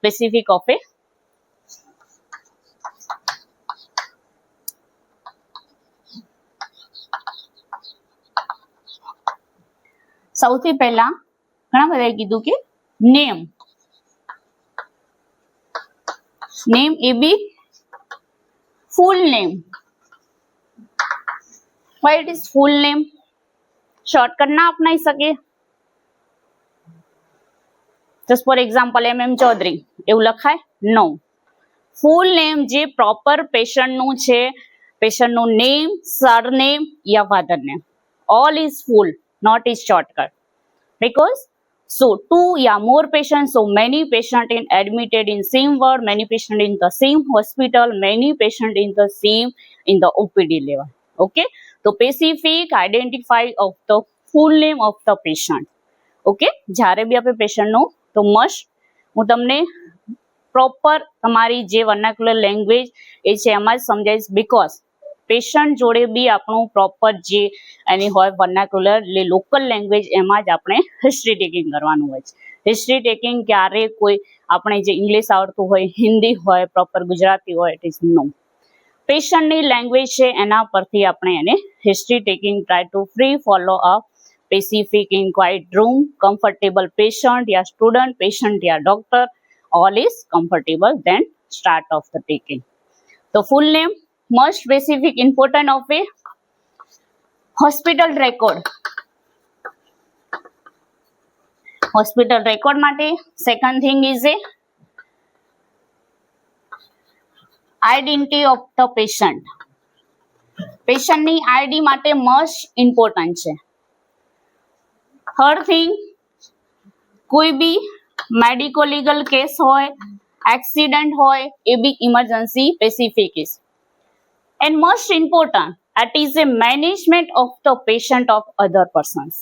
specific of a સૌથી પહેલા ઘણા બધાએ કીધું કે નેમ એ બી full name. Why it is full name? Shortcut ના અપનાવી શકે. Just for example, MM Chaudhary એવું લખાય? No. ફૂલ નેમ જે પ્રોપર પેશન્ટનું છે, પેશન્ટનું નેમ, સરનેમ યા father name, all is full, not is shortcut. Because so two or more patients, so many patients in admitted in same ward, many patients in the same hospital, many patients in the same in the OPD level. Okay, so specific identify of the full name of the patient. Okay, જ્યારે બી આપણે પેશન્ટનું તો must હું તમને proper તમારી જે vernacular language એ છે એમાં જ સમજાવીશ. બીકોઝ પેશન્ટ જોડે બી આપણું પ્રોપર જે એની હોય વર્નાક્યુલર એટલે લોકલ લેંગ્વેજ એમાં જ આપણે હિસ્ટ્રી ટેકિંગ કરવાનું હોય છે. હિસ્ટ્રી ટેકિંગ ક્યારે કોઈ આપણે જે ઇંગ્લિશ આવડતું હોય, હિન્દી હોય, પ્રોપર ગુજરાતી હોય, ઇટ ઇઝ નો. પેશન્ટની લેંગ્વેજ છે એના પરથી આપણે એને history taking try to free follow up specific in quiet room, comfortable patient या student, patient या doctor, all is comfortable, then start of the taking. So full name, most specific important of a hospital record. Hospital record માટે second thing is a identity of the patient. Patient ની ID માટે most important છે. Third thing, કોઈ બી medico legal case હોય, accident હોય, એ બી emergency specific is. And most important, that is a management of the patient of other persons.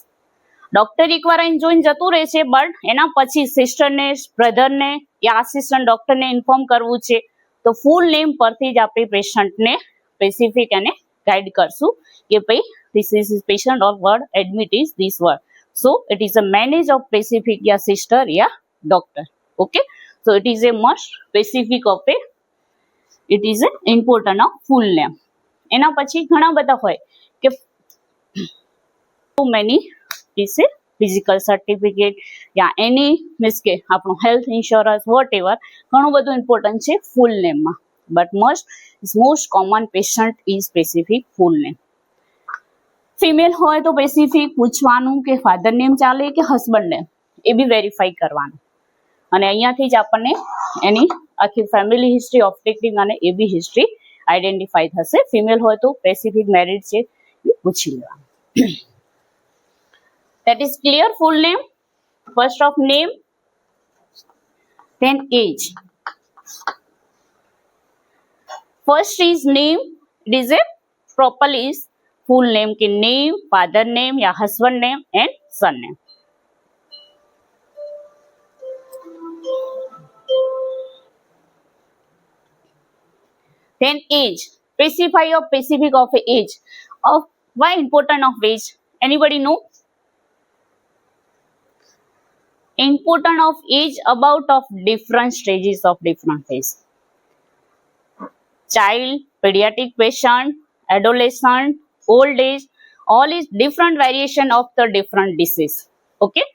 Doctor એકવાર અહીં જોઈને જતું રહે છે, બટ એના પછી સિસ્ટરને, બ્રધરને યા આસિસ્ટન્ટ ડોક્ટરને ઇન્ફોર્મ કરવું છે, તો ફૂલ નેમ પરથી જ આપણે પેશન્ટને સ્પેસિફિક એને ગાઈડ કરશું કે ભાઈ this is patient or word admit is this word. So it is a manage of specific या sister या doctor. Okay, so it is a must specific of a, it is a important of full name. એના પછી ઘણા બધા હોય કે too many is a physical certificate या any means કે આપણું health insurance whatever ઘણું બધું important છે full name માં, but most common patient is specific full name. Female હોય તો સ્પેસિફિક પૂછવાનું કે ફાધર નેમ ચાલે કે હસબન્ડ નેમ, એ બી વેરીફાઈ કરવાનું. અને અહીંયાથી જ આપણને એની આખી ફેમિલી હિસ્ટ્રી ઓફ ટેકિંગ અને એ બી હિસ્ટ્રી આઈડેન્ટિફાઈ થશે. ફિમેલ હોય તો સ્પેસિફિક મેરિડ છે એ પૂછી લેવાનું. That is clear. Full name, first of name, then age. First is name. It is a properly is full name के name, father name या husband name and son name. Then age, specify or specific of age. Of why important of age? Anybody know? Important of age about of different stages of different phase. Child, pediatric patient, adolescent, old age, all is different variation of the different disease. Okay,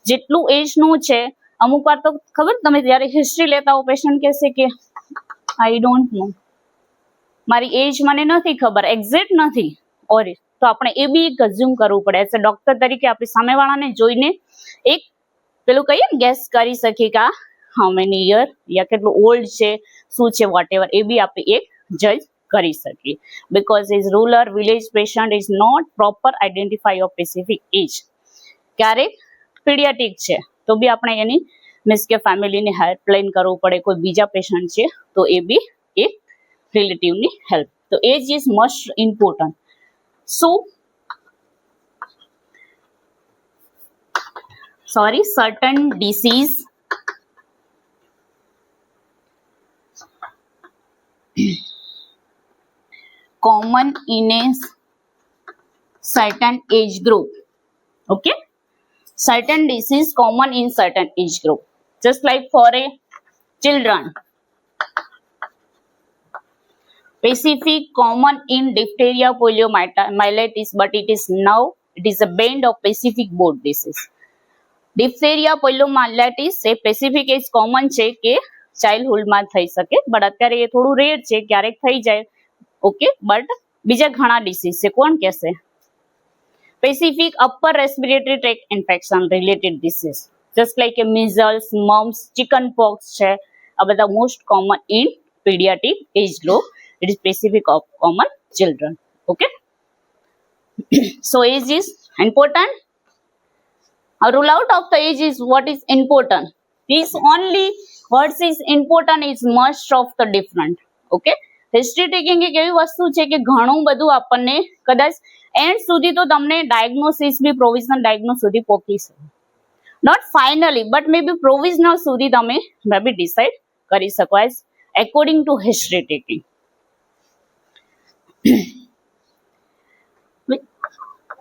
જેટલું એજ નું છે અમુક વાર તો ખબર તમે જ્યારે history લેતા હો પેશન્ટ કહેશે કે આઈ ડોન્ટ નો, મારી એજ મને નથી ખબર, એક્ઝેક્ટ નથી, ઓર તો આપણે એ બી એક અઝ્યુમ કરવું પડે. એઝ અ ડોક્ટર તરીકે આપણે સામેવાળાને જોઈને એક પેલું કહીએ ને ગેસ કરી શકીએ કે હાઉ મેની યર યા કેટલું ઓલ્ડ છે, શું છે, વોટ એવર, એ બી આપણે એક જજ કરી શકીએ. Because is rural village patient is not proper identify of specific age. ક્યારેક પીડિયાટિક છે તો બી આપણે એની મીન્સ કે ફેમિલીની હેલ્પલાઇન કરવું પડે, કોઈ બીજા પેશન્ટ છે તો એ બી એક રિલેટિવની હેલ્પ. તો age is most important. So sorry, certain disease common in a certain age group. Okay, certain disease common in certain age group. Just like for a children. Specific common in diphtheria, poliomyelitis, but it is a band of Pacific board disease. Diphtheria, poliomyelitis A Pacific age common છે કે childhood માં થઈ શકે, but અત્યારે એ થોડું rare છે, ક્યારેક થઈ જાય. ઓકે, બટ બીજા ઘણા ડિસીઝ છે. કોણ કહેશે? Specific upper respiratory tract infection related disease, just like a measles, mumps, chicken pox છે. આ બધા most common in pediatric age group. It is specific of common children. Okay. So age is important. A rule out of the age is what is important. This only words is important is most of the different. Okay. History taking એક એવી વસ્તુ છે કે ઘણું બધું આપણને કદાચ and સુધી તો તમને ડાયગ્નોસિસ બી પ્રોવિઝનલ ડાયગ્નોસ સુધી પહોંચી શકે. Not finally but may be provisional સુધી તમે મે બી ડિસાઇડ કરી શકો as according to history taking.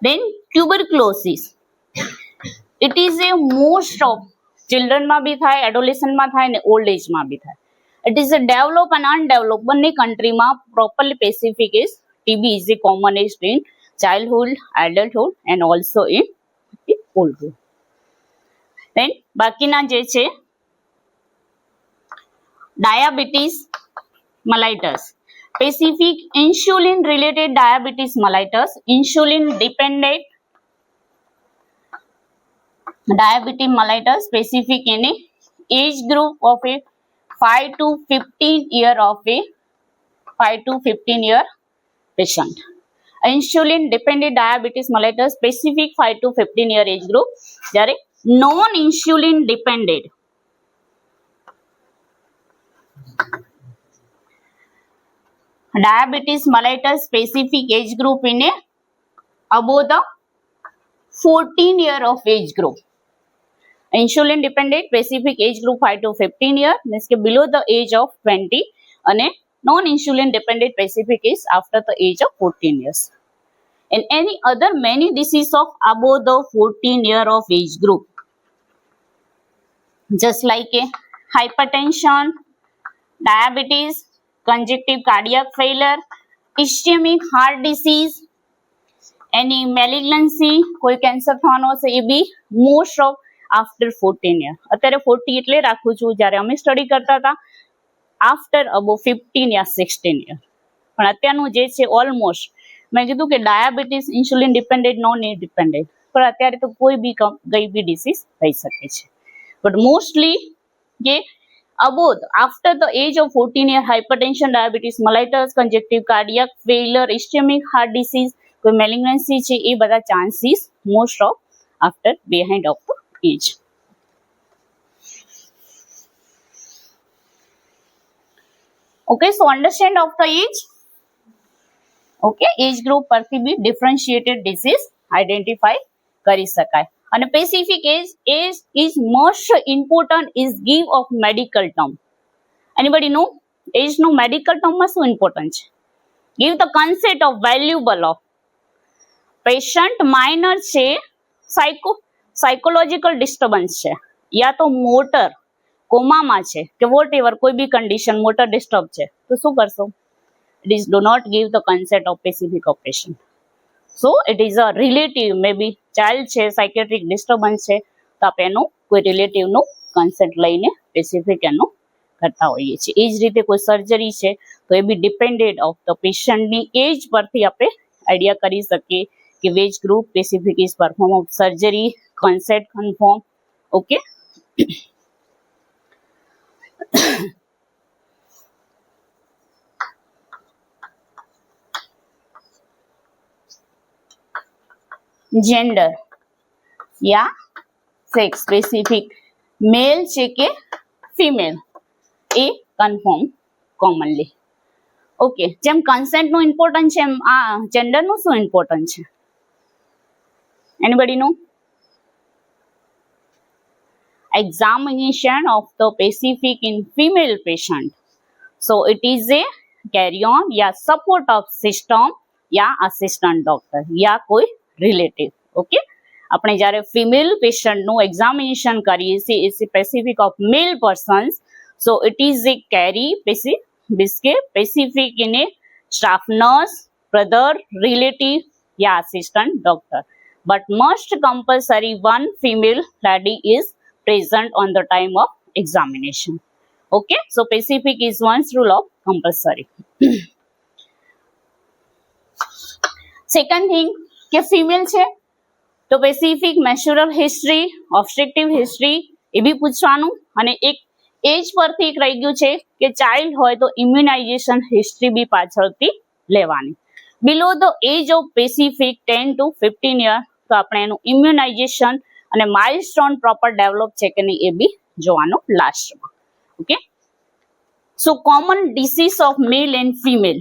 Then tuberculosis. It is a most of children માં બી થાય, adolescent માં થાય ને old age માં બી થાય. It is a developed and undeveloped બંને country માં properly specific is TB is a commonest in childhood, adulthood and also in oldhood. Then બાકીના જે છે diabetes mellitus. Specific insulin related diabetes mellitus, insulin dependent diabetes mellitus, specific in a age group of a 5 to 15 year of a 5 to 15 year patient. Insulin dependent diabetes mellitus, specific 5 to 15 year age group. જ્યારે non insulin dependent diabetes mellitus, specific age group in a above the 14 year of age group. Insulin dependent specific age group 5 to 15 year means ke below the age of 20 and non insulin dependent specific is after the age of 14 years. And any other many disease of above the 14 year of age group, just like a hypertension, diabetes, congestive cardiac failure, ischemic heart disease, any malignancy, કોઈ cancer થવાનો છે એ બી most of after 14 year. અત્યારે 40 એટલે રાખું છું, જ્યારે અમે સ્ટડી કરતા હતા આફ્ટર અબો 15 યા 16 યર. પણ અત્યારનું જે છે ઓલમોસ્ટ મેં કીધું કે diabetes insulin dependent non dependent, પણ અત્યારે તો કોઈ બી કઈ બી ડિસીઝ થઈ શકે છે. બટ મોસ્ટલી જે above after the age of 14 year hypertension, diabetes mellitus, congestive cardiac failure, ischemic heart disease, કોઈ malignancy છે એ બધા chances most of after behind of the age. Okay, so understand of the age. Okay, age group પરથી બી differentiated disease identify કરી શકાય. અને specific age is most important is give of medical term. Anybody know age no medical term માં શું important છે? Give the concept of valuable of patient minor છે, psychological disturbance છે યા તો motor કોમામાં છે કે whatever કોઈ બી condition motor disturb છે તો શું કરશો? It is do not give the concept of specific of patient. So it is a relative, maybe child છે, psychiatric disturbance છે તો આપણે એનું કોઈ relative નું consent લઈને specific એનું કરતા હોઈએ છીએ. એ જ રીતે કોઈ સર્જરી છે તો એ બી dependent of the patient ની એજ પરથી આપણે આઈડિયા કરી શકીએ કે which group specific is perform of surgery, consent confirm. Okay. Gender या sex specific male છે કે female એ confirm commonly. Okay, જેમ consent નું important છે એમ આ gender નું શું important છે? Anybody know? Examination of the specific in female patient. So it is a carry on या support of system या assistant doctor या કોઈ relative. Okay, આપણે જ્યારે ફિમેલ પેશન્ટનું એક્ઝામિનેશન કરીએ છીએ specific of male persons So it is a carry specific in a staff nurse, brother, relative या assistant doctor. But must compulsory one female lady is present on the time of examination. Okay, so specific is one rule of compulsory. Second thing કે female છે તો specific મેચ્યુરલ history, obstructive history એ બી પૂછવાનું અને એક એજ પરથી એક રહી ગયું છે કે ચાઇલ્ડ હોય તો ઇમ્યુનાઇઝેશન હિસ્ટ્રી બી પાછળથી લેવાની. Below the age of specific 10 to 15 year તો આપણે એનું ઇમ્યુનાઇઝેશન અને માઇલસ્ટોન પ્રોપર ડેવલપ છે કે નહીં એ બી જોવાનું લાસ્ટમાં. Okay, so common disease of mail and female.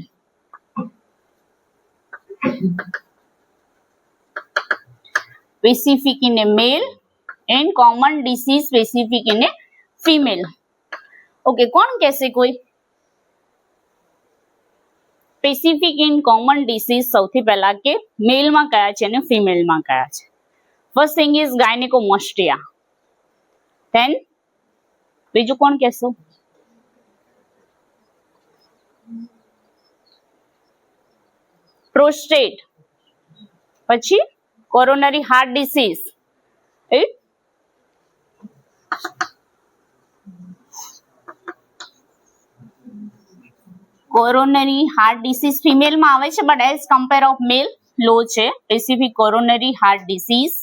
Specific in a male and common disease specific in a female. Okay, कौन कैसे कोई specific in common disease સૌથી પહેલા કે મેલ માં કયા છે અને ફિમેલ માં કયા છે. First thing is gynecomastia. Then બીજું કોણ કહેશો? Prostate. પછી coronary heart disease, right? coronary heart disease female માં આવે છે but as compare of male low છે. specific coronary heart disease,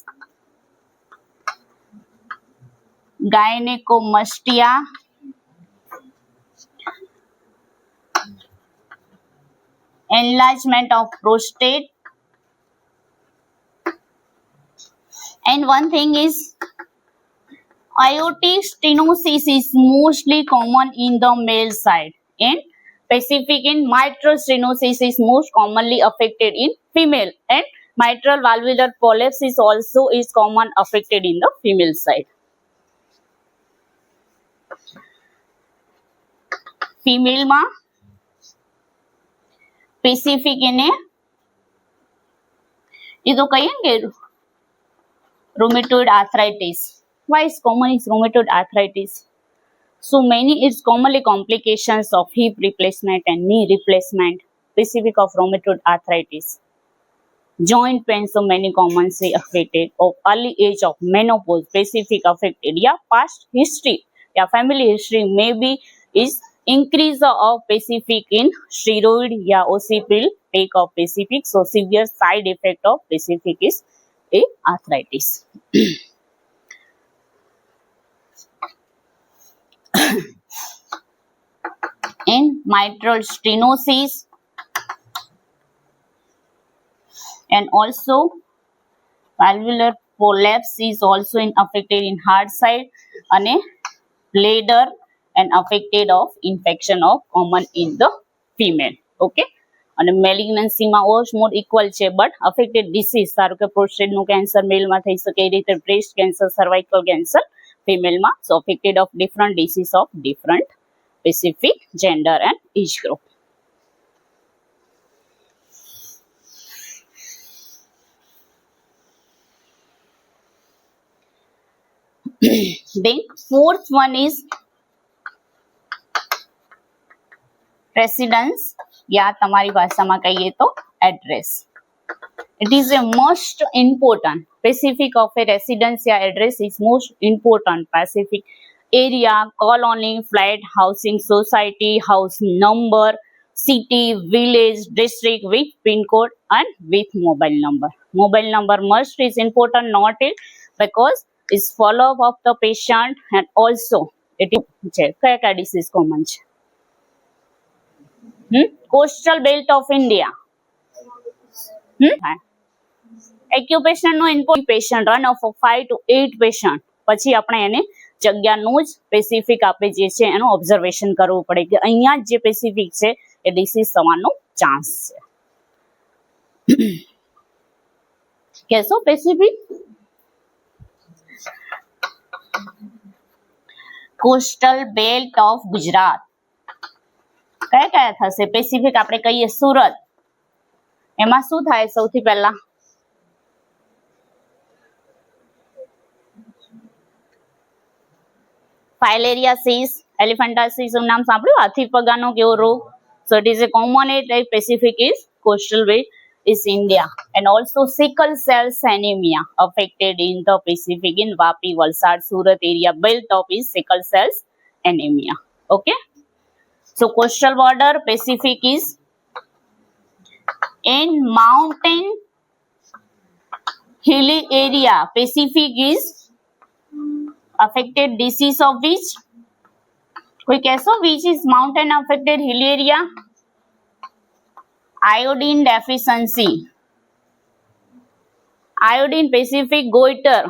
gynecomastia, enlargement of prostate. And one thing is aortic stenosis is mostly common in the male side and specific in mitral stenosis is most commonly affected in female and mitral valvular polyps is also is common affected in the female side. Female માં specific in a ये तो कहेंगे rheumatoid arthritis. Why is common is rheumatoid arthritis? So many is commonly complications of hip replacement and knee replacement. Specific of rheumatoid arthritis. Joint pain so many commonly affected of early age of menopause. Specific affected. Yeah, past history. Yeah, family history maybe is increase of specific in steroid. Yeah, OC pill take of specific. So severe side effect of specific is a arthritis. In mitral stenosis and also valvular polyps is also in affected in heart side and bladder and affected of infection of common in the female. Okay, અને મેલિગ્નન્સી માં almost equal છે but affected disease ધારો કે prostate નું cancer મેલ માં થઈ શકે એ રીતે breast cancer, cervical cancer female માં. So affected of different disease of different specific gender and age group. Then fourth one is residence या તમારી ભાષામાં કહીએ તો address. It is a most important specific of a residence या address is most important specific area, colony, flat, housing society, house number, city, village, district with pin code and with mobile number. Mobile number must is important not it because it's follow up of the patient and also it is kya disease common છે. Coastal belt of India. Occupation નો input patient run of 5 to 8 patient પછી આપણે એને જગ્યાનું જ specific આપણે જે છે એનું ઓબ્ઝર્વેશન કરવું પડે કે અહીંયા જે સ્પેસિફિક છે એ ડિસીઝ થવાનો ચાન્સ છે. કેસો specific coastal belt of Gujarat કયા કયા થશે સ્પેસિફિક આપણે કહીએ સુરત એમાં શું થાય સૌથી પહેલા ફાઇલેરિયાસિસ એલિફન્ટાસિસ નામ સાંભળ્યું, હાથી પગાનો કેવો રોગ? So it is a common type. Pacific is coastal way is India, and also sickle cell anemia affected in the Pacific in Vapi, Valsad, Surat area belt of is sickle cells anemia. Okay, so coastal border Pacific is in mountain hilly area. Pacific is affected disease of which? कोई कैसो which is mountain affected hill area? Iodine deficiency. Iodine Pacific goiter.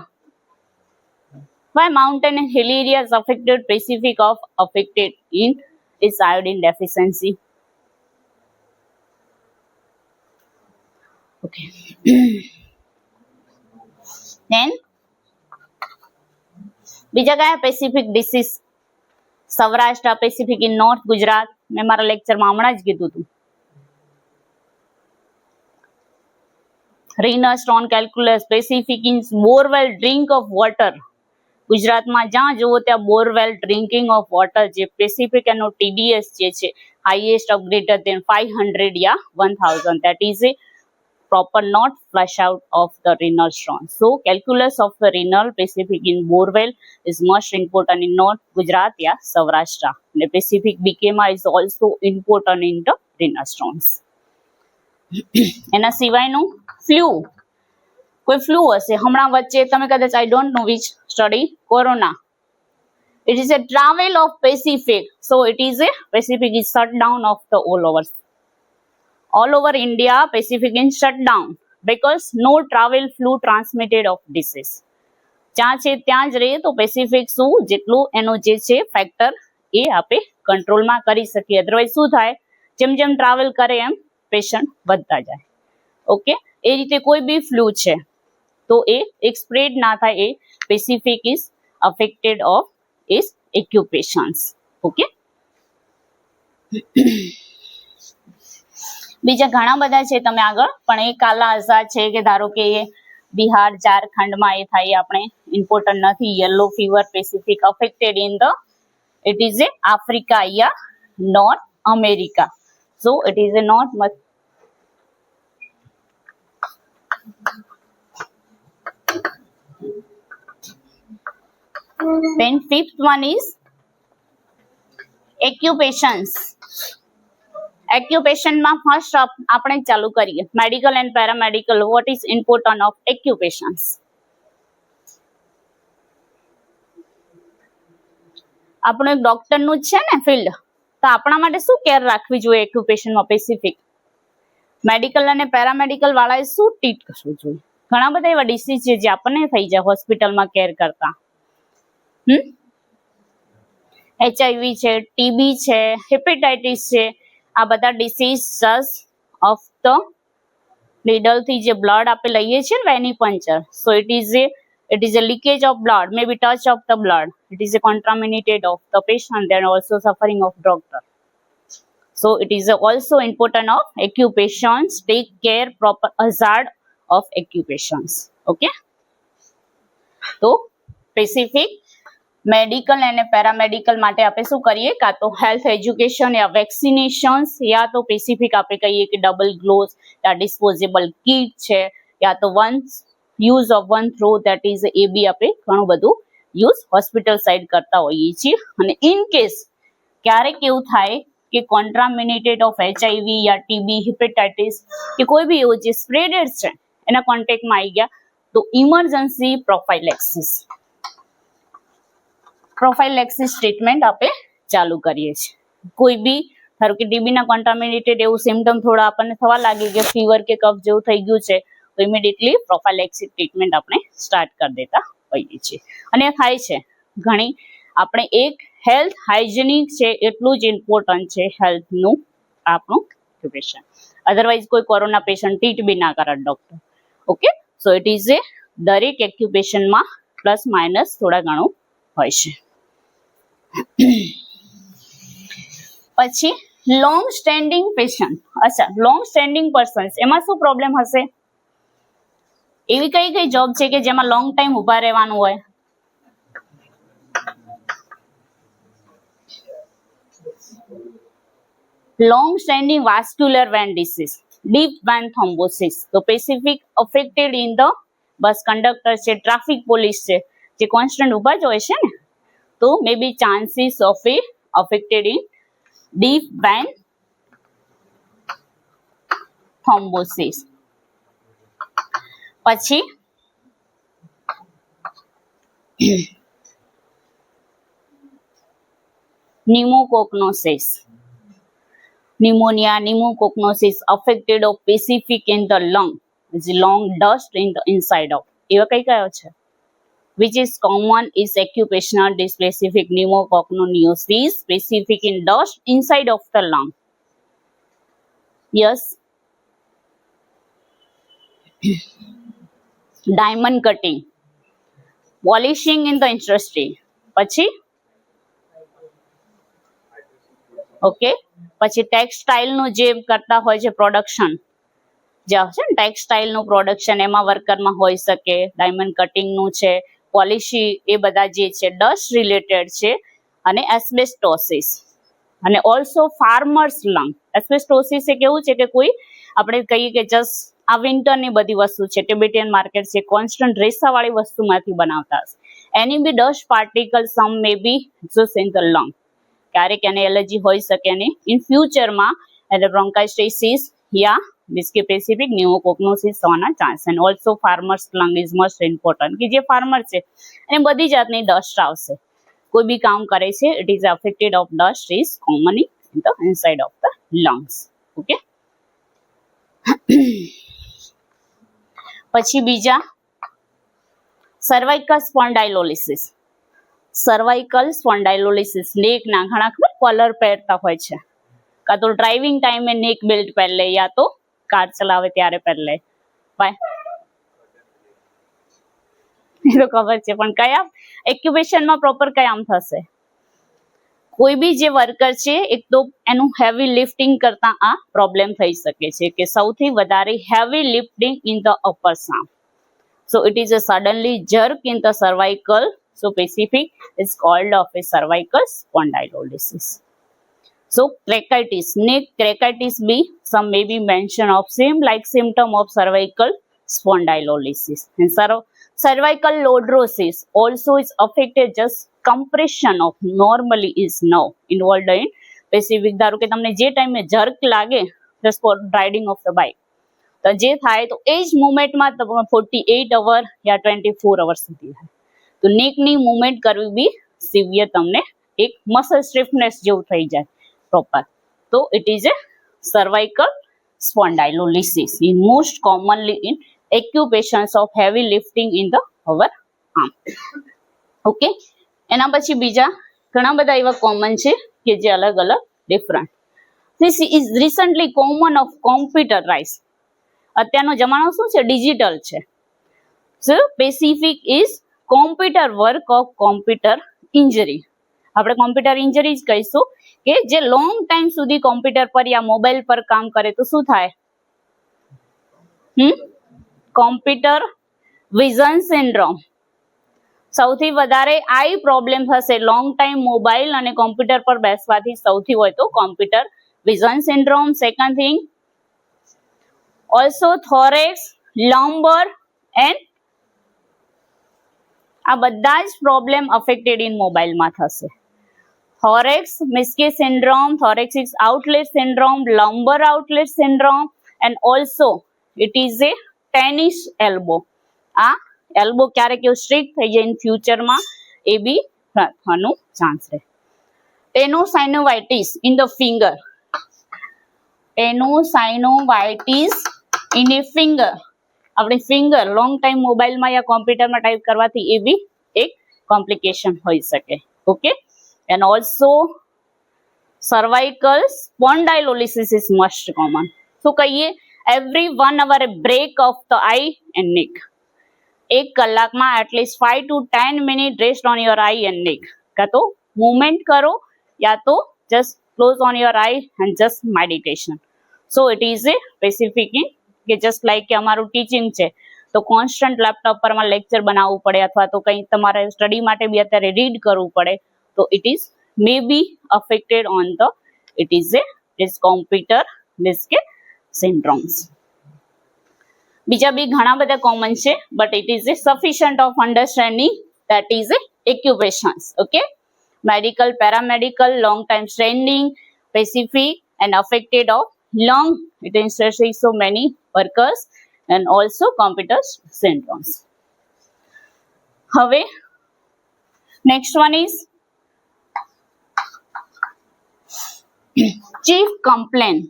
Why mountain and hill areas affected? Pacific of affected in is iodine deficiency. Okay. Then બીજા કયા Pacific disease? Saurashtra Pacific in north Gujarat, મેં મારા લેક્ચરમાં હમણાં જ કીધું હતું. renal stone calculus Pacific in borewell drink of water. ગુજરાતમાં જ્યાં જુઓ ત્યાં borewell drinking of water જે પેસિફિક એનો TDS જે છે highest of greater than 500 या 1000, that is a proper not flush out of the renal stone. So calculus of the renal Pacific in borewell is most important in North Gujarat या Saurashtra. The Pacific BKMA is also important in the renal stones. એના સિવાયનું flu, કોઈ flu હશે હમણાં વચ્ચે તમે કદાચ I don't know which study, corona. It is a travel of Pacific. So it is a Pacific is shut down of the all over India. Pacific is shut down because no travel flu transmitted of disease. જ્યાં છે ત્યાં જ રહે તો Pacific શું જેટલું એનો જે છે ફેક્ટર એ આપણે કંટ્રોલમાં કરી શકીએ. અધરવાઇઝ શું થાય, જેમ જેમ ટ્રાવેલ કરે એમ પેશન્ટ વધતા જાય. ઓકે, એ રીતે કોઈ બી ફ્લુ છે તો એ એક સ્પ્રેડ ના થાય, એ specific is affected of is occupations. Okay, બીજા ઘણા બધા છે તમે આગળ, પણ એ કાલા આઝાદ છે કે ધારો કે બિહાર ઝારખંડમાં એ થાય, આપણે ઇમ્પોર્ટન્ટ નથી. Yellow fever Pacific affected in the it is a Africa या North America. So it is a not much. Then fifth one is occupations. Occupation માં ફર્સ્ટ આપણે ચાલુ કરીએ medical and paramedical. What is important of occupations? આપણું એક ડોક્ટરનું જ છે ને ફિલ્ડ, તો આપણા માટે શું કેર રાખવી જોઈએ ઓક્યુપેશનમાં પેસિફિક? મેડિકલ અને પેરામેડિકલ વાળાએ શું ટ્રીટ કરવું જોઈએ? ઘણા બધા એવા ડિસીઝ છે જે આપણને થઈ જાય હોસ્પિટલમાં કેર કરતા. HIV છે, TB છે, હેપેટાઇટિસ છે, આ બધા ડિસીઝ ઓફ ધ નીડલથી જે બ્લડ આપણે લઈએ છીએ ને venipuncture, so it is a leakage of blood, maybe touch of the blood. It is a contaminated of the patient and also suffering of doctor. So it is also important of occupations. Take care proper hazard of occupations. Okay. તો specific medical અને paramedical માટે આપણે શું કરીએ, કાં તો health education યા vaccinations, યા તો પેસિફિક આપણે કહીએ કે ડબલ ગ્લોવ્સ યા ડિસ્પોઝેબલ કીટ છે, યા તો use of one throw, that is એ બી આપણે ઘણું બધું યુઝ હોસ્પિટલ સાઇડ કરતા હોઈએ છીએ. અને ઇન કેસ ક્યારેક એવું થાય કે કોન્ટ્રામિનેટેડ ઓફ HIV યા TB, હિપેટાઇટિસ કે કોઈ બી એવું જે સ્પ્રેડેડ છે એના કોન્ટેક્ટમાં આવી ગયા, તો ઇમરજન્સી પ્રોફાઇલેક્સિસ ટ્રીટમેન્ટ આપણે ચાલુ કરીએ છીએ. કોઈ બી ધારો કે TB ના કોન્ટામિનેટેડ એવું સિમ્ટમ થોડા આપણને થવા લાગે કે ફીવર કે કફ જેવું થઈ ગયું છે, તો ઇમિડિયેટલી પ્રોફાઇલેક્સિસ ટ્રીટમેન્ટ આપણે સ્ટાર્ટ કરી દેતા હોઈએ છીએ. અને થાય છે ઘણી, આપણે એક હેલ્થ હાઇજેનિક છે એટલું જ ઇમ્પોર્ટન્ટ છે હેલ્થનું આપણું ઓક્યુપેશન. અધરવાઇઝ કોઈ કોરોના પેશન્ટ ટ્રીટ બી ના કરે doctor. Okay, so it is a દરેક ઓક્યુપેશનમાં પ્લસ માઇનસ થોડા ઘણું હોય છે. પછી લોંગ સ્ટેન્ડિંગ પેશન્ટ. અચ્છા, લોંગ સ્ટેન્ડિંગ પર્સન્સ એમાં શું પ્રોબ્લેમ હશે? એવી કઈ કઈ જોબ છે કે જેમાં લોંગ ટાઈમ ઉભા રહેવાનું હોય? Long standing vascular vein disease, deep vein thrombosis. તો specific affected in the bus conductor છે, ટ્રાફિક પોલીસ છે, જે કોન્સ્ટન્ટ ઉભા જ હોય છે ને, તો મે be chances of a affected in deep vein thrombosis. પછી pneumococcosis, pneumonia, pneumococcosis affected of specific in the lung, is long dust in the inside of. એવા કઈ કયો છે? Which is common is occupational specific pneumococcosis specific in dust inside of the lung. Yes. Diamond cutting, polishing in the industry. પછી okay, પછી textile નું જે કરતા હોય છે પ્રોડક્શન, જે છે ને ટેક્સટાઇલ નું પ્રોડક્શન, એમાં વર્કરમાં હોઈ શકે. ડાયમંડ કટિંગ નું છે, પોલિશી, એ બધા જે છે ડસ્ટ રિલેટેડ છે. અને એસ્બેસ્ટોસિસ, અને ઓલ્સો ફાર્મર્સ લંગ. એસ્બેસ્ટોસિસ એ કેવું છે કે કોઈ આપણે કહીએ કે જસ્ટ આ વિન્ટરની બધી વસ્તુ છે, ટિબેટિયન માર્કેટ છે, કોન્સ્ટન્ટ રેસાવાળી વસ્તુમાંથી બનાવતા હશે. એની બી dust particle some may be exhaust in the lung. ક્યારેક એને એલર્જી હોઈ શકે, અને ઇન ફ્યુચરમાં એટલે બ્રોન્કાઇટિસ યા સ્પેસિફિક ન્યુમોકોકનોસિસ થવાના chance. And also farmers lung is most important, કે જે ફાર્મર છે એને બધી જાતની ડસ્ટ આવશે, કોઈ બી કામ કરે છે, it is affected of dust is commonly in the inside of the lungs. Okay, પછી બીજા સર્વાઇકલ સ્પોન્ડાઇલોલિસિસ. સર્વાઇકલ સ્પોન્ડાઇલોલિસિસ, નેક ના ઘણા ખબર કલર પહેરતા હોય છે, કાં તો ડ્રાઇવિંગ ટાઈમે નેક બેલ્ટ પહેર લે, યા તો કાર ચલાવે ત્યારે પહેર લે. બાય, એ તો ખબર છે, પણ કયા એક્યુપેશનમાં પ્રોપર કયામ થશે? કોઈ બી જે વર્કર છે, એક તો એનું હેવી લિફ્ટિંગ કરતા આ પ્રોબ્લેમ થઈ શકે છે, કે સૌથી વધારે heavy lifting in the upper arm. So it is a suddenly jerk in the cervical. So specific is called of a cervical spondylolysis. So crackitis, neck crackitis be some may be mention of same like symptom of cervical spondylolysis. And cervical lordosis also is affected, just compression of normally is now involved in specific. ધારો કે તમને જે ટાઈમે jerk લાગે just for riding of the bike, તો જે થાય તો એ જ મુવમેન્ટમાં 48 અવર યા 24 અવર સુધી થાય. તો નેકની મુવમેન્ટ કરવી બી સિવિયર, તમને એક મસલ સ્ટિફનેસ જેવું થઈ જાય પ્રોપર. તો it is a cervical spondylolysis in most commonly in occupations of heavy lifting in the our arm. Okay, એના પછી બીજા ઘણા બધા એવા કોમન છે કે જે અલગ અલગ different. This is recently common of computerize. અત્યારનો જમાનો શું છે? ડિજિટલ છે. So specific is computer work of computer injury. આપણે કોમ્પ્યુટર ઇન્જરી જ કહીશું, કે જે લોંગ ટાઈમ સુધી કોમ્પ્યુટર પર યા મોબાઈલ પર કામ કરે તો શું થાય? Computer vision syndrome. સૌથી વધારે આઈ પ્રોબ્લેમ થશે લોંગ ટાઈમ મોબાઈલ અને કોમ્પ્યુટર પર બેસવાથી, સૌથી હોય તો computer vision syndrome. Second thing also thorax, lumbar and આ બધા જ પ્રોબ્લેમ અફેક્ટેડ ઇન મોબાઈલમાં થશે. thorax Meskies syndrome, thoracic outlet syndrome, lumbar outlet syndrome, and also it is a tennis elbow. આ એલ્બો ક્યારેક એવું સ્ટ્રિક્ટ થઈ જાય ઇન ફ્યુચરમાં, એ બી થવાનું ચાન્સ રહે. Tenosynovitis in the finger, tenosynovitis in a finger. આપણે ફિંગર લોંગ ટાઈમ મોબાઈલમાં યા કોમ્પ્યુટરમાં ટાઈપ કરવાથી એ બી એક કોમ્પ્લિકેશન હોઈ શકે. Okay, and also cervical spondylolysis is most common. શું કહીએ? Every 1 hour a break of the eye and neck. 1 કલાકમાં at least 5 to 10 minutes rest on your eye and neck. કાં તો મૂવમેન્ટ કરો યા તો just close on your eye and just meditation. So it is a specific in કે just like કે અમારું teaching છે તો કોન્સ્ટન્ટ લેપટોપ પર માં લેક્ચર બનાવવું પડે, અથવા તો કંઈ તમારે સ્ટડી માટે બી અત્યારે રીડ કરવું પડે, તો it is may be affected on the it is computer misc syndromes. બીજા બી ઘણા બધા કોમન છે, but it is a sufficient of understanding that is a occupations. Okay, medical, paramedical, long time training, specific and affected of lung, it is so many workers and also computer syndromes. હવે next one is chief complaint.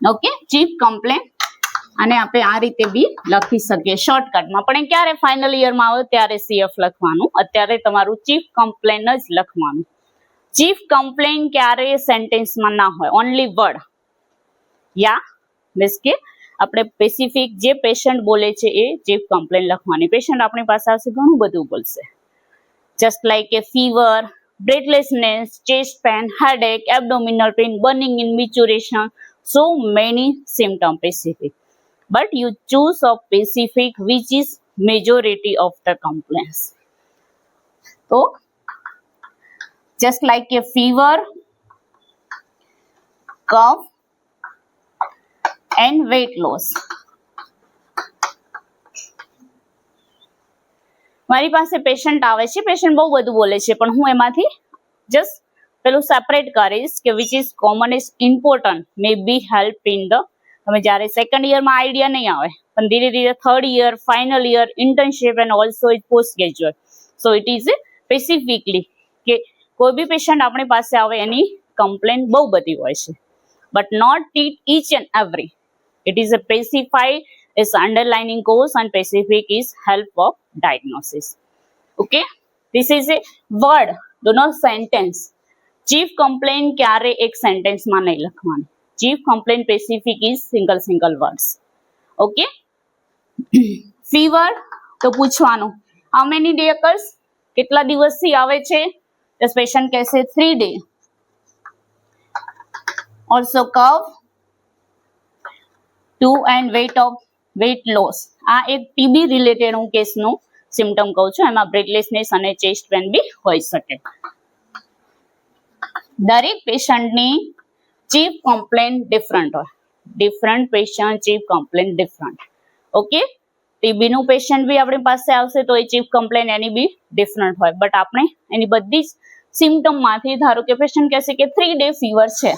Okay, chief complaint અને આપણે આ રીતે બી લખી શકીએ શોર્ટકટમાં, પણ ક્યારે final યરમાં આવે ત્યારે સીએફ લખવાનું, અત્યારે તમારું ચીફ કમ્પ્લેન જ લખવાનું. ચીફ કમ્પ્લેન ક્યારે સેન્ટેન્સમાં ના હોય, ઓનલી વર્ડ યા મીન્સ કે આપણે સ્પેસિફિક જે પેશન્ટ બોલે છે એ ચીફ કમ્પ્લેન લખવાની. પેશન્ટ આપણી પાસે આવશે ઘણું બધું બોલશે, just like A fever, breathlessness, chest pain, headache, abdominal pain, burning in micturition, so many symptom specific, but you choose a specific which is majority of the complaints. So just like a fever, cough and weight loss. મારી પાસે patient આવે છે, patient બહુ બધું બોલે છે, પણ હું એમાંથી જસ્ટ પેલું સેપરેટ કરીશ કે which is common is important may be help in the, તમે જ્યારે સેકન્ડ યરમાં આઈડિયા નહીં આવે, પણ ધીરે ધીરે third year, final year, internship and also it post graduate, so it is specifically કે કોઈ બી પેશન્ટ આપણી પાસે આવે એની કમ્પ્લેન બહુ બધી હોય છે, but not it each and every, it is a specified is underlining cause and specific is help of diagnosis. Okay, this is a word, do not sentence. Chief complaint ક્યારે એક sentence માં નહીં લખવાનું. Chief complaint specific is single words. Okay, fever તો પૂછવાનું how many day occurs, કેટલા દિવસથી આવે છે, the patient કહેશે 3 day. Also cough, 2 and weight loss, આ એક ટીબી રિલેટેડ હું કેસનું સિમ્પટમ કહું છું, એમાં બ્રેથલેસનેસ અને ચેસ્ટ પેન બી હોઈ શકે. દરેક પેશન્ટની ચીફ કમ્પ્લેન ડિફરન્ટ હોય, different patient chief complain different. Okay, ટીબીનું પેશન્ટ બી આપણી પાસે આવશે તો એ ચીફ કમ્પ્લેન એની બી ડિફરન્ટ હોય, બટ આપણે એની બધી જ સિમ્પટમમાંથી, ધારો કે પેશન્ટ કહેશે કે 3 day ફીવર છે,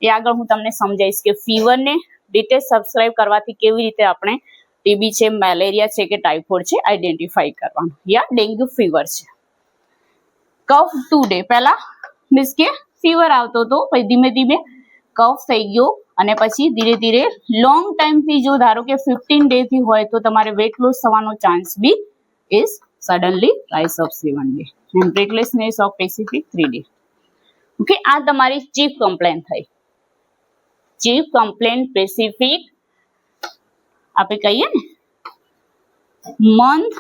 એ આગળ હું તમને સમજાવીશ કે ફીવરને ડિટેલ સબસ્ક્રાઇબ કરવાથી કેવી રીતે આપણે ટીબી છે, મેલેરિયા છે કે ટાઇફોઇડ છે આઈડેન્ટિફાઈ કરવાનું, યા ડેન્ગ્યુ ફીવર છે. કફ 2 day પહેલા મીન્સ કે ફીવર આવતો હતો, પછી ધીમે ધીમે કફ થઈ ગયો અને પછી ધીરે ધીરે લોંગ ટાઈમથી, જો ધારો કે 15 day થી હોય તો તમારે વેટ લોસ થવાનો ચાન્સ બી is suddenly rise of 7 day and breathlessness of specific 3 day. Okay, આ તમારી ચીફ કમ્પ્લેન થઈ. ચીફ કમ્પ્લેન સ્પેસિફિક આપણે કહીએ ને મંથ,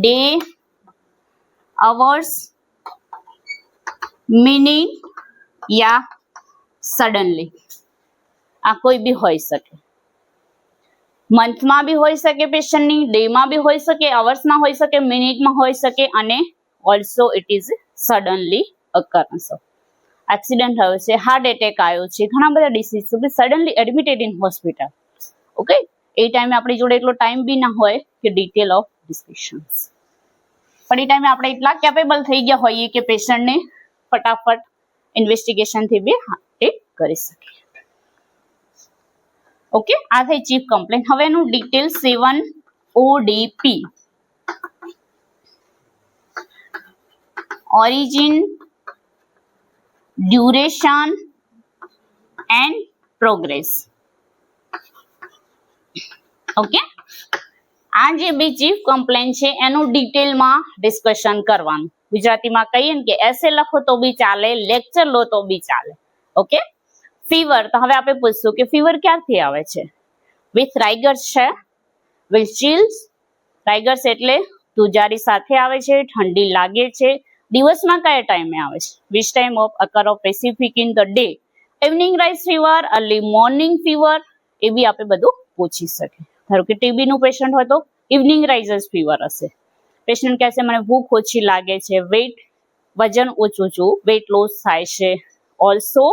ડે, અવર્સ, મિનિટ યા સડનલી, આ કોઈ બી હોઈ શકે. મંથમાં બી હોઈ શકે પેશન્ટની, ડેમાં બી હોઈ શકે, અવર્સમાં હોઈ શકે, મિનિટમાં હોઈ શકે, અને also it is suddenly occurrence of accident થયો છે, હાર્ટ એટેક આવ્યો છે, ઘણા બધા ડિસીઝ તો suddenly admitted in hospital. Okay, એ ટાઈમે આપણી જોડે એટલો ટાઈમ બી ના હોય કે ડિટેલ ઓફ ડિસ્કશન્સ, પણ એ ટાઈમે આપણે એટલા કેપેબલ થઈ ગયા હોઈએ કે પેશન્ટને ફટાફટ ઇન્વેસ્ટિગેશનથી બી ટેક કરી શકીએ. ઓકે, આ થઈ ચીફ કમ્પ્લેન. હવે એનું detail 7 ODP, origin, duration and progress. Okay, આ જે બી ચીફ કમ્પ્લેન છે એનું ડિટેલમાં ડિસ્કશન કરવાનું. ગુજરાતીમાં કહીએ ને કે એસે લખો તો બી ચાલે, લેક્ચર લો તો બી ચાલે. ઓકે, ફીવર, તો હવે આપણે પૂછશું કે ફીવર ક્યારથી આવે છે? વિથ રાઇગર્સ છે, વિથ ચિલ્સ, રાઇગર્સ એટલે ધ્રુજારી સાથે આવે છે, ઠંડી લાગે છે, દિવસમાં કયા ટાઈમે આવે છે, which time of occur of specific in the day, evening rise fever, early morning fever, એ બી આપણે બધું પૂછી શકીએ. ધારો કે ટીબી નું પેશન્ટ હોય તો ઇવનિંગ રાઇઝર્સ ફીવર હશે, પેશન્ટ કહેશે મને ભૂખ ઓછી લાગે છે, વજન ઓછું છું, વેટ લોસ થાય છે. Also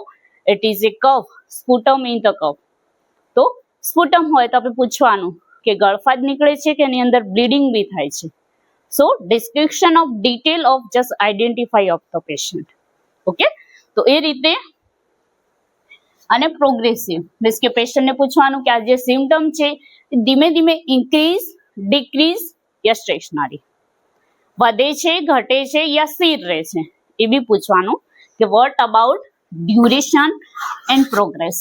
it is a cough, sputum in the cough. તો સ્પુટમ હોય તો આપણે પૂછવાનું કે ગળફા જ નીકળે છે કે એની અંદર બ્લીડિંગ બી થાય છે. So description of detail of just identify of the patient. Okay, તો એ રીતે. અને પ્રોગ્રેસિવ મીન્સ કે પેશન્ટને પૂછવાનું કે આ જે સિમ્ટમ છે ધીમે ધીમે ઇન્ક્રીઝ, ડિક્રીઝ યા સ્ટેશનરી, વધે છે, ઘટે છે યા સ્થિર રહે છે, એ બી પૂછવાનું કે what about duration and progress.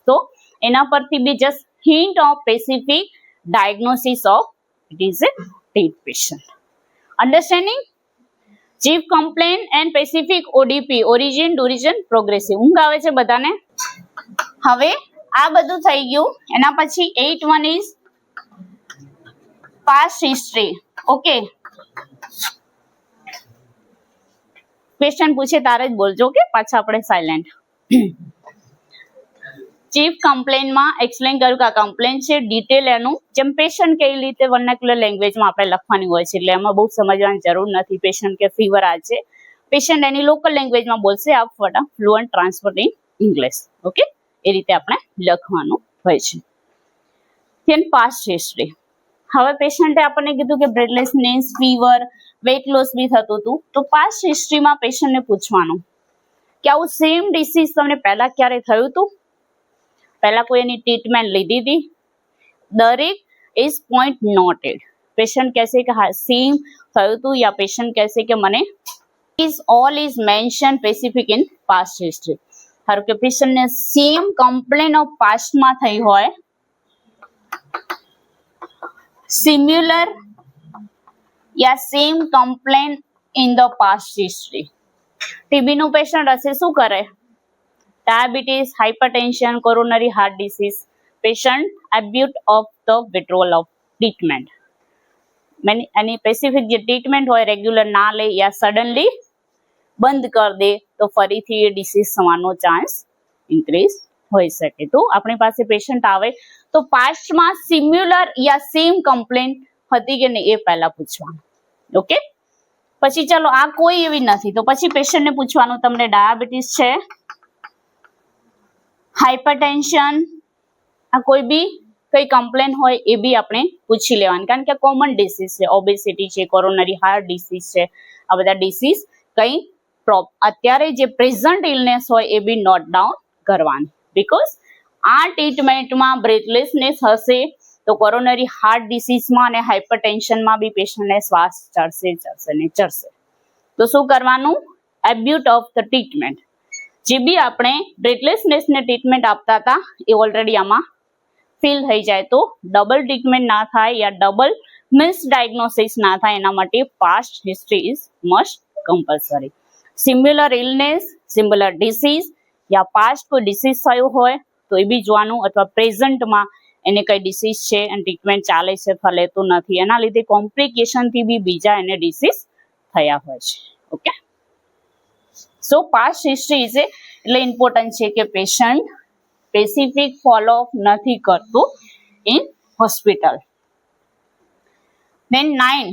તો એના પરથી બી just hint of specific diagnosis of it is a ટીટ patient. Understanding? Chief complain and specific ODP, origin, duration, progressive. ઊંઘ આવે છે બધાને? હવે આ બધું થઈ ગયું. એના પછી 8.1 is past history. Okay, question પૂછે તારે જ બોલજો કે પાછા આપણે સાયલેન્ટ. ચીફ કમ્પ્લેનમાં એક્સપ્લેન કર્યું કે આ કમ્પ્લેન છે, ડિટેલ એનું જેમ પેશન્ટ કઈ રીતે વર્નાક્યુલર લેંગ્વેજમાં આપણે લખવાની હોય છે એટલે એમાં બહુ સમજવાની જરૂર નથી. પેશન્ટ કે ફીવર આ છે, પેશન્ટ એની લોકલ લેંગ્વેજમાં બોલશે, આપ ફટા fluent transfer in English. Okay, એ રીતે આપણે લખવાનું હોય છે. Then past history. હવે પેશન્ટે આપણને કીધું કે બ્રેથલેસનેસ, ફીવર, વેટ લોસ બી થતું હતું. તો પાસ્ટ હિસ્ટ્રીમાં પેશન્ટને પૂછવાનું કે આવું સેમ ડિસીઝ તમને પહેલા ક્યારે થયું હતું, પહેલા કોઈ એની ટ્રીટમેન્ટ લીધી હતી. દરેક ઇઝ પોઈન્ટ નોટેડ. પેશન્ટ કહેશે કે હા સેમ થયું હતું, યા પેશન્ટ કહેશે કે મને is all is mention specific in past history. ધારો કે પેશન્ટને સેમ કમ્પ્લેન ઓફ પાસ્ટમાં થઈ હોય, સિમ્યુલર યા same complain in the past history. TB નું પેશન્ટ હશે, શું કરે? Diabetes, hypertension, coronary heart disease. Patient about of the withdrawal of treatment. એની સ્પેસિફિક જે ટ્રીટમેન્ટ હોય રેગ્યુલર ના લે યા સડનલી બંધ કરી દે તો ફરીથી એ ડિસીઝ થવાનો ચાન્સ ઇન્ક્રીઝ હોઈ શકે. તો આપણી પાસે પેશન્ટ આવે તો પાસ્ટમાં સિમ્યુલર યા સેમ કમ્પ્લેન હતી કે નહીં એ પહેલા પૂછવાનું. ઓકે, પછી ચલો આ કોઈ એવી નથી તો પછી પેશન્ટને પૂછવાનું તમને ડાયાબિટીસ છે, હાઇપરટેન્શન, આ કોઈ બી કઈ કમ્પ્લેન હોય એ બી આપણે પૂછી લેવાની, કારણ કે કોમન ડિસીઝ છે. ઓબેસિટી છે, કોરોનરી હાર્ટ ડિસીઝ છે, આ બધા ડિસીઝ કઈ અત્યારે જે પ્રેઝન્ટ ઇલનેસ હોય એ બી નોટ ડાઉન કરવાની. બીકોઝ આ ટ્રીટમેન્ટમાં બ્રેથલેસનેસ હશે તો કોરોનરી હાર્ટ ડિસીઝમાં અને હાઇપરટેન્શનમાં બી પેશન્ટને શ્વાસ ચડશે. તો શું કરવાનું? એબ્યુટ ઓફ ધ ટ્રીટમેન્ટ. જે બી આપણે બ્રેથલેસનેસને ટ્રીટમેન્ટ આપતા હતા એ ઓલરેડી આમાં ફિલ થઈ જાય તો ડબલ ટ્રીટમેન્ટ ના થાય યા ડબલ મિસડાયગ્નોસિસ ના થાય એના માટે past history is must compulsory. Similar illness, similar disease યા પાસ્ટ કોઈ ડિસીઝ થયું હોય તો એ બી જોવાનું, અથવા પ્રેઝન્ટમાં એને કઈ ડિસીઝ છે અને ટ્રીટમેન્ટ ચાલે છે અથવા લેતું નથી, એના લીધે કોમ્પ્લિકેશનથી બી બીજા એને ડિસીઝ થયા હોય છે. Okay, so past history is એટલે ઇમ્પોર્ટન્ટ છે કે પેશન્ટ સ્પેસિફિક ફોલોઅપ નથી કરતું in hospital. Then 9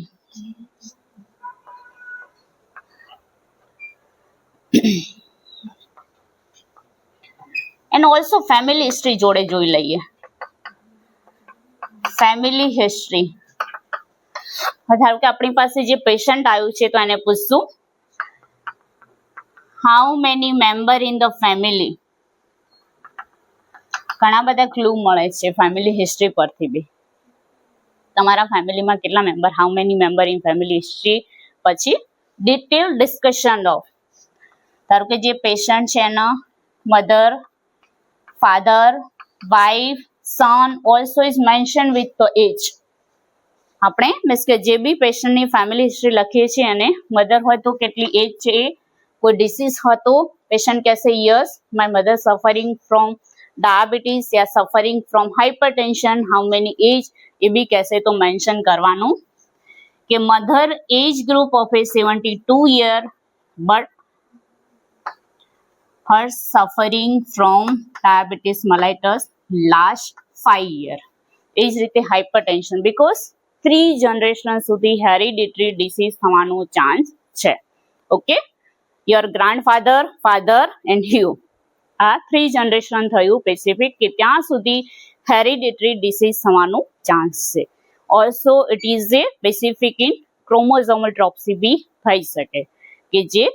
and also family history જોડે જોઈ લઈએ. Family history. ધારો કે આપણી પાસે જે પેશન્ટ આવ્યું છે તો એને પૂછશું how many member in the family. ઘણા બધા ક્લુ મળે છે ફેમિલી હિસ્ટ્રી પરથી બી. તમારા ફેમિલીમાં કેટલા member, how many member in family history. પછી ડિટેલ ડિસ્કશન ઓફ, ધારો કે જે પેશન્ટ છે એના mother, father, wife, son also is mention with the age. આપણે મીન્સ કે જે બી પેશન્ટની ફેમિલી હિસ્ટ્રી લખીએ છીએ અને મધર હોય તો કેટલી એજ છે, કોઈ ડિસીઝ હતો, પેશન્ટ કહેશે yes my mother suffering from diabetes યા suffering from hypertension, how many age એ બી કહેશે તો મેન્શન કરવાનું કે mother age group of a 72 year but her suffering from diabetes mellitus last 5 year. એ જ રીતે હાઇપરટેન્શન, બીકોઝ 3 જનરેશન સુધી હેરિડિટરી ડિસીઝ થવાનો ચાન્સ છે. Okay, your grandfather, father and you, આ 3 જનરેશન થયું પેસિફિક કે ત્યાં સુધી હેરિડિટરી ડિસીઝ થવાનો ચાન્સ છે. Also it is a specific in chromosomal ટ્રોપ્સી બી થઈ શકે કે જે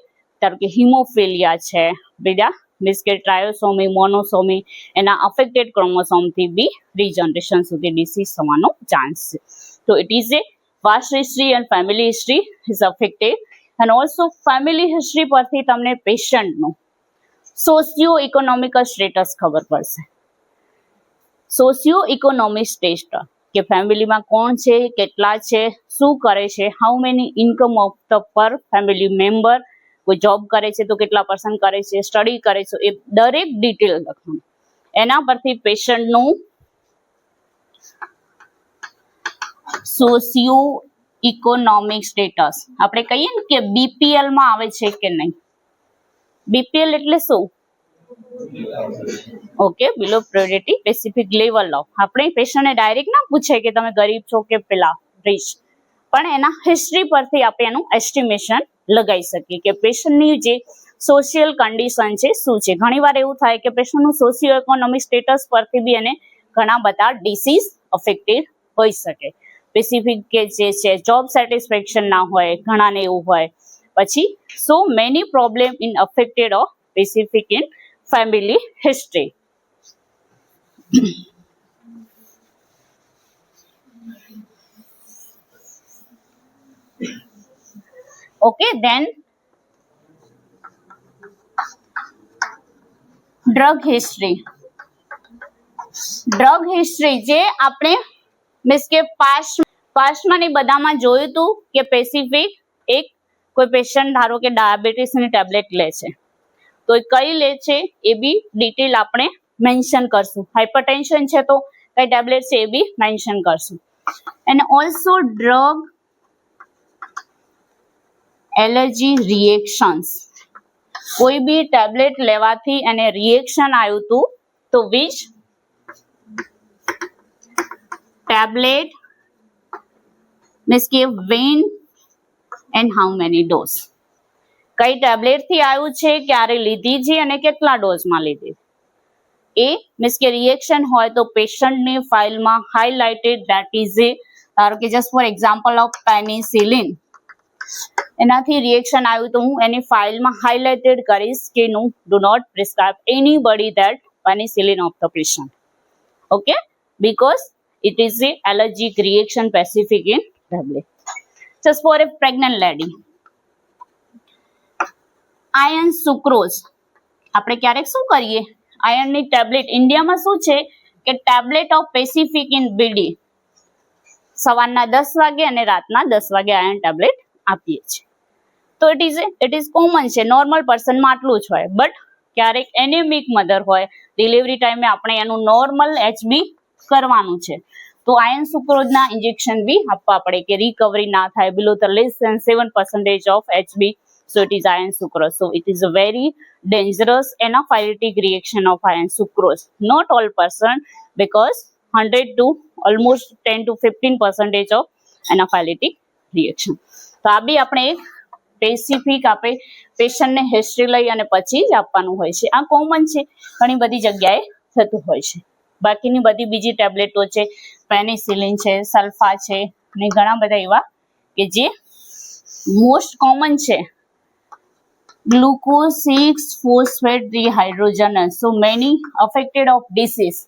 ધારો કે હિમોફિલિયા છે બીજા મીન્સ કે ટ્રાયોસોમી, મોનોસોમી એના અફેક્ટેડ ક્રોમોસોમથી બી રીજનરેશન સુધી ડિસીઝ થવાનો ચાન્સ છે. તો it is A vast history and family history is affected. And also family history પરથી તમને પેશન્ટનું સોશિયો ઇકોનોમિકલ સ્ટેટસ ખબર પડશે. સોશિયો ઇકોનોમિક સ્ટેટસ કે ફેમિલીમાં કોણ છે, કેટલા છે, શું કરે છે, how many income of the પર ફેમિલી મેમ્બર, કોઈ જોબ કરે છે તો કેટલા પર્સન્ટ કરે છે, સ્ટડી કરે છે, એ દરેક ડિટેલ લખવાનું. એના પરથી પેશન્ટનું સોશિયો ઇકોનોમિક સ્ટેટસ આપણે કહીએ ને કે બીપીએલ માં આવે છે કે નહીં. બીપીએલ એટલે શું? Okay, below priority specific level of. આપણે પેશન્ટને ડાયરેક્ટ ના પૂછે કે તમે ગરીબ છો કે પેલા રીચ, પણ એના હિસ્ટ્રી પરથી આપણે એનું એસ્ટિમેશન લગાવી શકીએ કે પેશન્ટની જે સોશિયલ કન્ડિશન છે શું છે. ઘણીવાર એવું થાય કે પેશન્ટનું સોશિયો ઇકોનોમિક સ્ટેટસ પરથી બી એને ઘણા બધા ડિસીઝ અફેક્ટેડ હોઈ શકે. સ્પેસિફિક કે જે છે જોબ સેટિસ્ફેક્શન ના હોય, ઘણાને એવું હોય. પછી so many problem in affected of specific in family history. Okay, then drug history. Drug history જે આપણે મીન્સ કે પાસ્ટમાં ને બધામાં જોયું હતું કે સ્પેસિફિક એક કોઈ પેશન્ટ ધારો કે ડાયાબિટીસની ટેબ્લેટ લે છે તો એ કઈ લે છે એ બી ડિટેલ આપણે મેન્શન કરશું. હાઇપરટેન્શન છે તો કઈ ટેબ્લેટ છે એ બી મેન્શન કરશું. And also drug allergy reactions. કોઈ બી ટેબ્લેટ લેવાથી એને રિએક્શન આવ્યું હતું તો વિચ ટેબ્લેટ મીન્સ કે when and how many dose. કઈ ટેબ્લેટ થી આવ્યું છે, ક્યારે લીધી છે અને કેટલા ડોઝમાં લીધી. એ મીન્સ કે રિએક્શન હોય તો પેશન્ટની ફાઇલમાં હાઇલાઇટેડ ધેટ ઇઝ એ ધારો કે just for example of penicillin એનાથી રિએક્શન આવ્યું તો હું એની ફાઇલમાં હાઇલાઇટેડ કરીશ કે no do not prescribe anybody that penicillin of the patient. Okay, because it is a allergic reaction specific in tablet. Just for a pregnant lady. Iron sucrose. આપણે ક્યારેક શું કરીએ, આયર્નની ટેબ્લેટ ઇન્ડિયામાં શું છે કે ટેબ્લેટ ઓફ સ્પેસિફિક ઇન બીડી સવારના 10 વાગે અને રાતના 10 વાગે આયર્ન ટેબ્લેટ આપીએ છીએ. તો ઇટ ઇઝ કોમન છે, નોર્મલ પર્સનમાં આટલું જ હોય. બટ ક્યારેક એનેમિક મધર હોય, ડિલિવરી ટાઈમે આપણે એનું નોર્મલ એચબી કરવાનું છે તો આયર્ન સુક્રોઝના ઇન્જેક્શન બી આપવા પડે કે રિકવરી ના થાય below the less than 7% of HB. So it is iron sucrose. So it is a very dangerous anaphylactic reaction of iron sucrose. Not all person, because 100 to almost 10 to 15% of anaphylactic reaction. તો આ બી આપણે એક specific આપણે પેશન્ટને history લઈ અને પછી જ આપવાનું હોય છે. આ કોમન છે, ઘણી બધી જગ્યાએ થતું હોય છે. બાકીની બધી બીજી ટેબ્લેટો છે, પેનિસિલિન છે, સલ્ફા છે અને ઘણા બધા એવા કે જે મોસ્ટ કોમન છે. Glucose 6-phosphate dehydrogenase. So many affected of disease.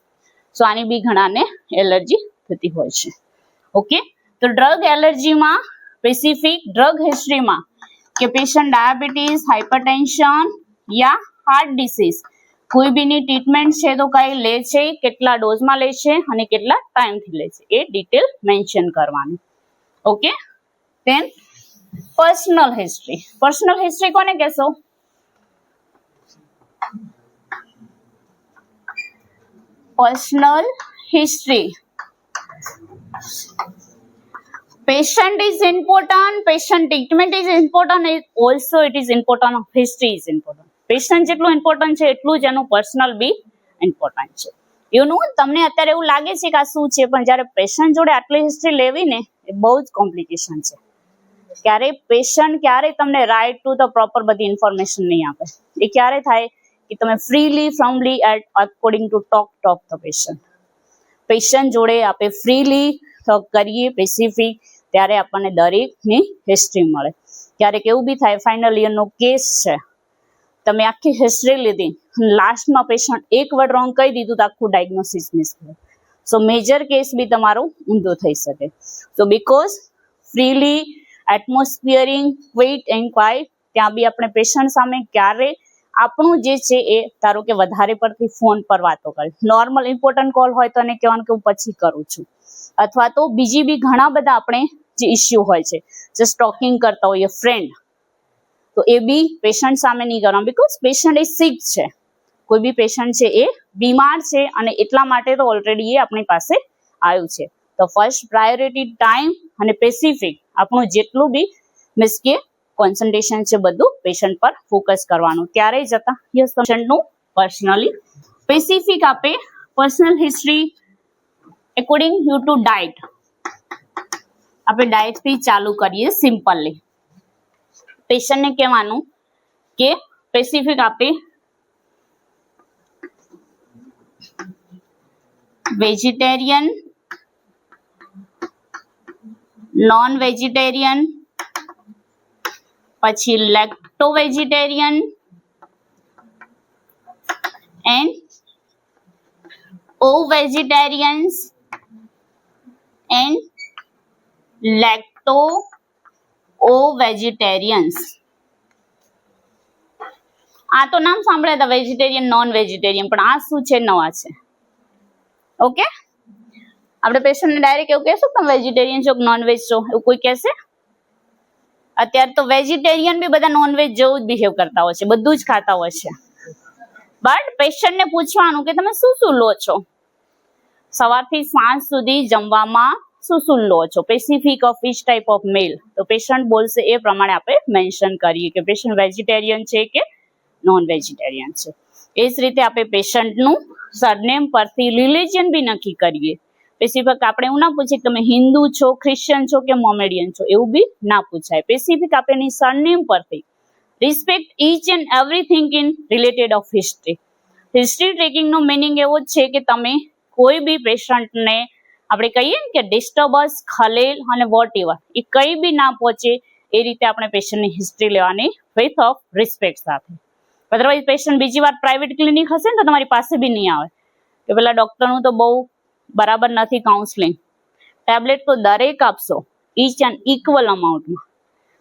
So આની બી ઘણાને એલર્જી થતી હોય છે. ઓકે, તો ડ્રગ એલર્જીમાં સ્પેસિફિક ડ્રગ હિસ્ટ્રીમાં કે પેશન્ટ ડાયાબિટીસ, હાઇપરટેન્શન યા હાર્ટ ડિસીઝ કોઈ બીની ટ્રીટમેન્ટ છે તો કઈ લે છે, કેટલા ડોઝમાં લે છે અને કેટલા ટાઈમથી લે છે એ ડિટેલ મેન્શન કરવાનું. Okay, then personal history. Personal history કોને કહેશો? Personal history. Patient is important, patient treatment is important, also it is important, history is important. Patient જેટલું ઇમ્પોર્ટન્ટ છે એટલું જ એનું પર્સનલ બી ઇમ્પોર્ટન્ટ છે. એવું તમને અત્યારે એવું લાગે છે કે આ શું છે, પણ જ્યારે પેશન્ટ જોડે આટલી હિસ્ટ્રી લેવી ને એ બહુ જ કોમ્પ્લિકેશન છે. ક્યારે તમને રાઈટ ટુ ધ પ્રોપર બધી ઇન્ફોર્મેશન નહીં આપે. એ ક્યારે થાય કે તમે freely according to talk the patient જોડે આપણે ફ્રીલી કરીએ સ્પેસિફિક, ત્યારે આપણને દરેકની હિસ્ટ્રી મળે. ક્યારેક એવું બી થાય ફાઇનલ યરનો કેસ છે, તમે આખી હિસ્ટ્રી લીધી, લાસ્ટમાં પેશન્ટ એક વર્ડ રોંગ કહી દીધું તો આખું ડાયગ્નોસિસ મિસ થયું. સો મેજર કેસ બી તમારો ઊંધો થઈ શકે. તો because freely atmosphering quit and quiet, ત્યાં બી આપણે પેશન્ટ સામે ક્યારે આપણું જે છે એ ધારો કે વધારે પડતી ફોન પર વાતો કરે, નોર્મલ ઇમ્પોર્ટન્ટ કોલ હોય તો એને કહેવાનું કે હું પછી કરું છું, અથવા તો બીજી બી ઘણા બધા આપણે જે ઇસ્યુ હોય છે, જસ્ટ ટોકિંગ કરતા હોઈએ ફ્રેન્ડ, તો એ બી પેશન્ટ સામે નહીં કરવાનું, બીકોઝ પેશન્ટ એ સિક છે. કોઈ બી પેશન્ટ છે એ બીમાર છે અને એટલા માટે તો ઓલરેડી એ આપણી પાસે આવ્યું છે. તો ફર્સ્ટ પ્રાયોરિટી ટાઈમ અને સ્પેસિફિક આપણું જેટલું બી મીન્સ કે કોન્સન્ટ્રેશન છે બધું પેશન્ટ પર ફોકસ કરવાનું. ત્યારે જતા યસ પેશન્ટનું પર્સનલી સ્પેસિફિક આપે personal history according you to diet. આપણે ડાયટ થી ચાલુ કરીએ સિમ્પલી. પેશન્ટને કહેવાનું કે સ્પેસિફિક આપે વેજીટેરિયન, નોન વેજીટેરિયન, પછી લેક્ટો વેજીટેરિયન એન્ડ ઓ વેજીટેરિયન્સ એન્ડ લેક્ટો ઓ વેજીટેરિયન્સ. આ તો નામ સાંભળ્યા હતા વેજીટેરિયન, નોન વેજીટેરિયન, પણ આ શું છે? નવા છે. ઓકે, આપણે પેશન્ટને ડાયરેક્ટ એવું કહેશું તમે વેજીટેરિયન છો કે નોનવેજ છો, એવું કોઈ કહેશે? અત્યારે તો વેજીટેરિયન બી બધા નોનવેજ જેવું જ બિહેવ કરતા હોય છે, બધું જ ખાતા હોય છે. બટ પેશન્ટને પૂછવાનું કે તમે શું શું લો છો, સવારથી સાંજ સુધી જમવામાં શું લો છો, specific of which type of meal. તો પેશન્ટ બોલશે એ પ્રમાણે આપણે મેન્શન કરીએ કે પેશન્ટ વેજીટેરિયન છે કે નોન વેજીટેરિયન છે. એ જ રીતે આપણે પેશન્ટનું સરનેમ પરથી રિલિજન બી નક્કી કરીએ. સ્પેસિફિક આપણે એવું ના પૂછીએ કે તમે હિન્દુ છો, ક્રિશ્ચિયન છો કે મોમેડિયન છો, એવું બી ના પૂછાય. સ્પેસિફિક આપણે સરનેમ પરથી respect each and everything in related of history. History ટ્રેકિંગનો મિનિંગ એવો જ છે કે તમે કોઈ બી પેશન્ટને આપણે કહીએ ને કે ડિસ્ટર્બન્સ, ખલેલ અને વોટ એવર એ કઈ બી ના પહોંચે એ રીતે આપણે પેશન્ટની હિસ્ટ્રી લેવાની વિથ ઓફ રિસ્પેક્ટ સાથે. અધરવાઇઝ પેશન્ટ બીજી વાર પ્રાઇવેટ ક્લિનિક હશે ને તો તમારી પાસે બી નહીં આવે કે પેલા ડોક્ટરનું તો બહુ બરાબર નથી કાઉન્સલિંગ. ટેબ્લેટ તો દરેક આપશો ઈચ એન્ડ ઇક્વલ અમાઉન્ટમાં.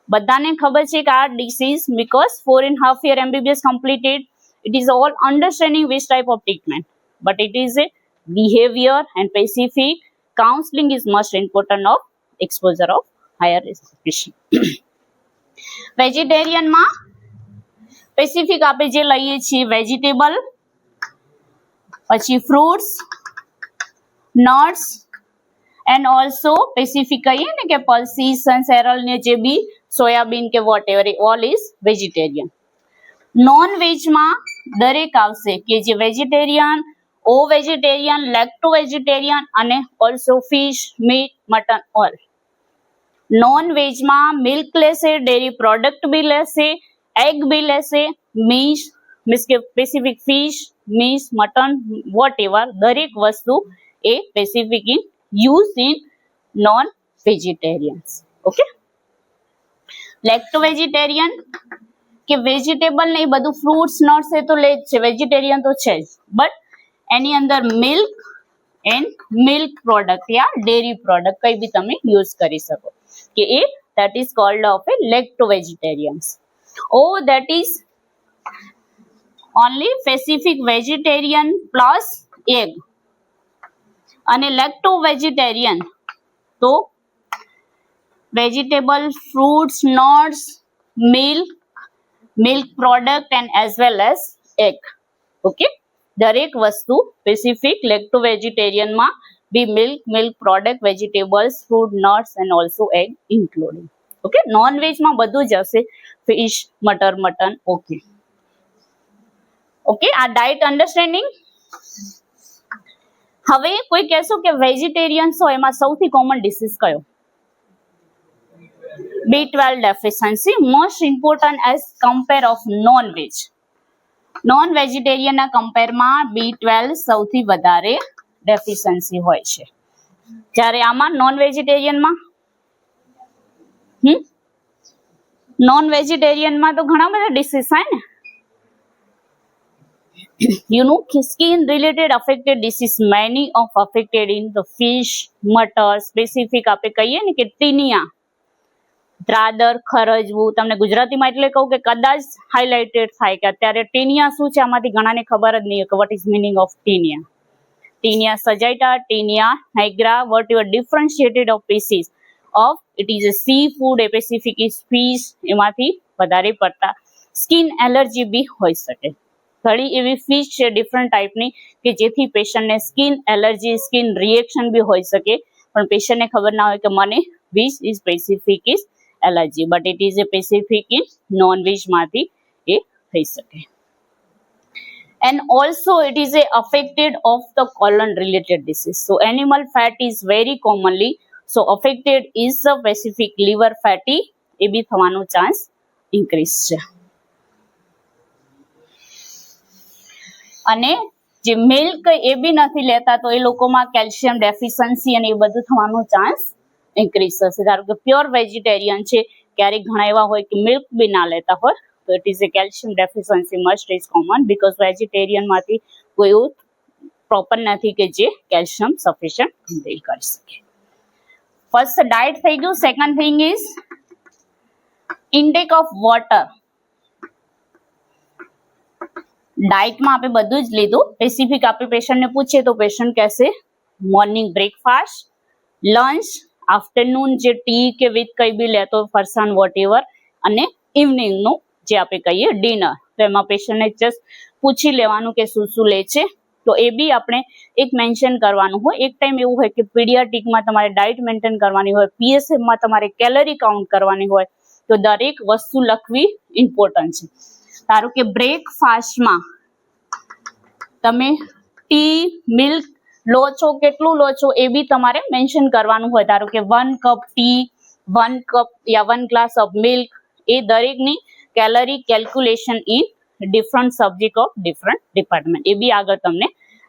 બધાને ખબર છે કે આ disease because 4.5 year MBBS completed, it is all understanding which type of treatment, but it is a behavior and specific counseling is most important of exposure of higher risk patient. Vegetarian માં specific આપણે જે લઈએ છીએ vegetable, પછી fruits, nuts and also specific કહીએ ને કે pulses અને સેરલ ને જે બી સોયાબીન કે whatever, all is vegetarian. Non વેજમાં દરેક આવશે કે જે વેજીટેરિયન, ઓ વેજીટેરિયન, લેક્ટો વેજીટેરિયન અને also fish, meat, mutton all. Non વેજમાં મિલ્ક લેશે, ડેરી પ્રોડક્ટ બી લેશે, એગ બી લેશે, મીટ મીન્સ કે specific fish, meat, mutton vote ever દરેક વસ્તુ એ specific in use in non vegetarians. Okay, lacto vegetarian કે વેજીટેબલ ને એ બધું ફ્રૂટ્સ, નટ્સ એ તો લે જ છે, વેજીટેરિયન તો છે જ, બટ એની અંદર milk and milk product yeah dairy product કઈ બી તમે યુઝ કરી શકો કે એ that is called of a lacto vegetarians. Oh, that is only specific vegetarian plus egg. અને લેક્ટો વેજીટેરિયન તો vegetable, fruits, nuts, milk product and as well as egg. Okay, દરેક વસ્તુ specific lacto વેજીટેરિયનમાં બી milk product, vegetables, fruit, nuts and also egg including. Okay, non વેજમાં બધું જ હશે, ફિશ, મટન. ઓકે, આ ડાયટ અન્ડરસ્ટેન્ડિંગ. હવે કોઈ કહેશો કે વેજીટેરિયન્સ હોય એમાં સૌથી કોમન ડિસીઝ કયો? B12 deficiency, most important as compare of non-veg. Non-vegetarian ના કમ્પેરમાં B12 સૌથી વધારે ડેફિશિયન્સી હોય છે. જ્યારે આમાં નોન વેજીટેરિયનમાં તો ઘણા બધા ડિસીઝ થાય ને. You know, skin related affected disease, many of affected in the fish, mutton, specific આપણે કહીએ ને કે ટીનિયા, દ્રાદર, ખરજવું. તમને ગુજરાતીમાં એટલે કહું કે કદાચ હાઇલાઇટેડ થાય કે અત્યારે ટીનિયા શું છે આમાંથી ઘણાને ખબર જ નહીં કે what is meaning of taenia. Taenia saginata, tinea nigra, what you are differentiated of species of it is a sea food, એ સ્પેસિફિક ઇઝ ફિશ. એમાંથી વધારે પડતા સ્કિન એલર્જી બી હોઈ શકે. ઘણી એવી ફિશ છે ડિફરન્ટ ટાઈપની કે જેથી પેશન્ટને સ્કિન એલર્જી, સ્કિન રિએક્શન બી હોઈ શકે, પણ પેશન્ટને ખબર ના હોય કે મને which is specific is allergy, but it is a specific in non વેજમાંથી એ થઈ શકે. And also it is a affected of the colon related disease. So animal fat is very commonly so affected is the specific liver fatty, એ બી થવાનો chance increase છે. અને જે milk એ બી નથી લેતા તો એ લોકોમાં કેલ્શિયમ ડેફિશિયન્સી અને એ બધું થવાનો ચાન્સ ઇન્ક્રીઝ થશે. ધારો કે પ્યોર વેજીટેરિયન છે, ક્યારેક ઘણા એવા હોય કે મિલ્ક બી ના લેતા હોય, તો it is a calcium deficiency must is common, because વેજીટેરિયનમાંથી કોઈ એવું પ્રોપર નથી કે જે કેલ્શિયમ સફિશિયન્ટ હેન્ડલ કરી શકે. ફર્સ્ટ ડાયટ થઈ ગયું. Second thing is intake of water. ડાયટમાં આપણે બધું જ લીધું. સ્પેસિફિક આપણે પેશન્ટને પૂછીએ તો પેશન્ટ કહેશે મોર્નિંગ બ્રેકફાસ્ટ, લંચ, આફ્ટરનૂન જે ટી કે વિથ કઈ બી લેતો ફરસાણ વોટ એવર, અને ઇવનિંગનું જે આપણે કહીએ ડિનર. તો એમાં પેશન્ટને જસ્ટ પૂછી લેવાનું કે શું શું લે છે. તો એ બી આપણે એક મેન્શન કરવાનું હોય. એક ટાઈમ એવું હોય કે પીડિયાટ્રિકમાં તમારે ડાયટ મેન્ટેન કરવાની હોય, PSMમાં તમારે કેલરી કાઉન્ટ કરવાની હોય, તો દરેક વસ્તુ લખવી ઇમ્પોર્ટન્ટ છે. ધારો કે બ્રેકફાસ્ટમાં તમે ટી, મિલ્ક લો છો, કેટલું લો છો એ બી તમારે મેન્શન કરવાનું હોય. ધારો કે 1 કપ ટી, 1 કપ યા 1 ગ્લાસ ઓફ મિલ્ક, એ દરેકની calorie calculation in different subject of different department. એ બી આગળ તમને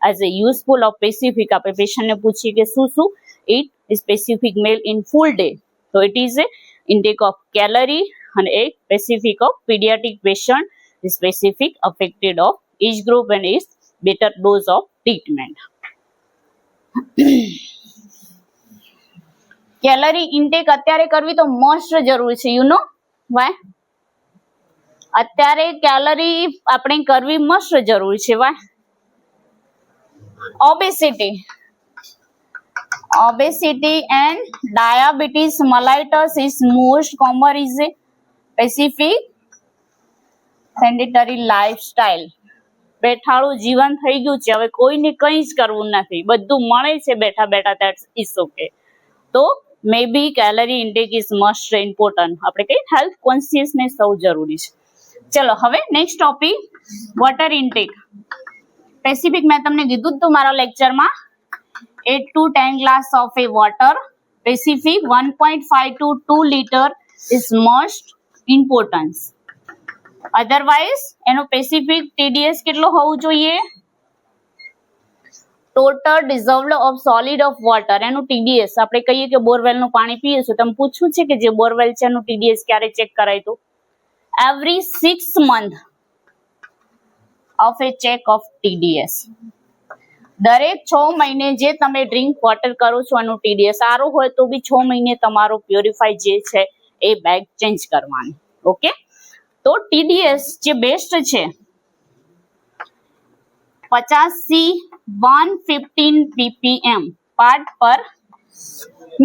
as a useful of specific આપણે પેશન્ટને પૂછીએ કે શું શું it specific meal in full day, તો it is a intake of calorie, અને એ specific of paediatric patient, specific affected of age group and is better dose of treatment. Calorie intake અત્યારે કરવી તો મોસ્ટ જરૂરી છે. You know why? અત્યારે calorie આપણે કરવી મસ્ટ જરૂરી છે. Why? obesity and diabetes mellitus is most common is a specific sedentary lifestyle. બેઠાડું જીવન થઈ ગયું છે, હવે કોઈને કંઈ જ કરવું નથી, બધું મળે છે બેઠા બેઠા, ધેટ્સ ઇઝ ઓકે. તો મે બી calorie intake is must important. આપણે કઈ હેલ્થ કોન્શિયસનેસ સૌ જરૂરી છે. ચલો હવે next topic water intake. Specific મેં તમને કીધું હતું મારા લેક્ચરમાં 8 to 10 glass of a water, specific 1.5 to 2 liter is most important. Otherwise એનો સ્પેસિફિક TDS કેટલો હોવું જોઈએ? Total dissolved of solid of water, એનું TDS. આપણે કહીએ કે બોરવેલનું પાણી પીએ છો, તમે પૂછવું છે કે જે બોરવેલ છે એનું TDS ક્યારે ચેક કરાય? તો every 6 months of a check of TDS. દરેક 6 મહિને જે તમે ડ્રિંક વોટર કરો છો એનું TDS સારું હોય તો બી 6 મહિને તમારો પ્યોરિફાઈ જે છે એ બેગ ચેન્જ કરવાની. ઓકે, તો TDS જે બેસ્ટ છે 50 થી 115 ppm પાર્ટ પર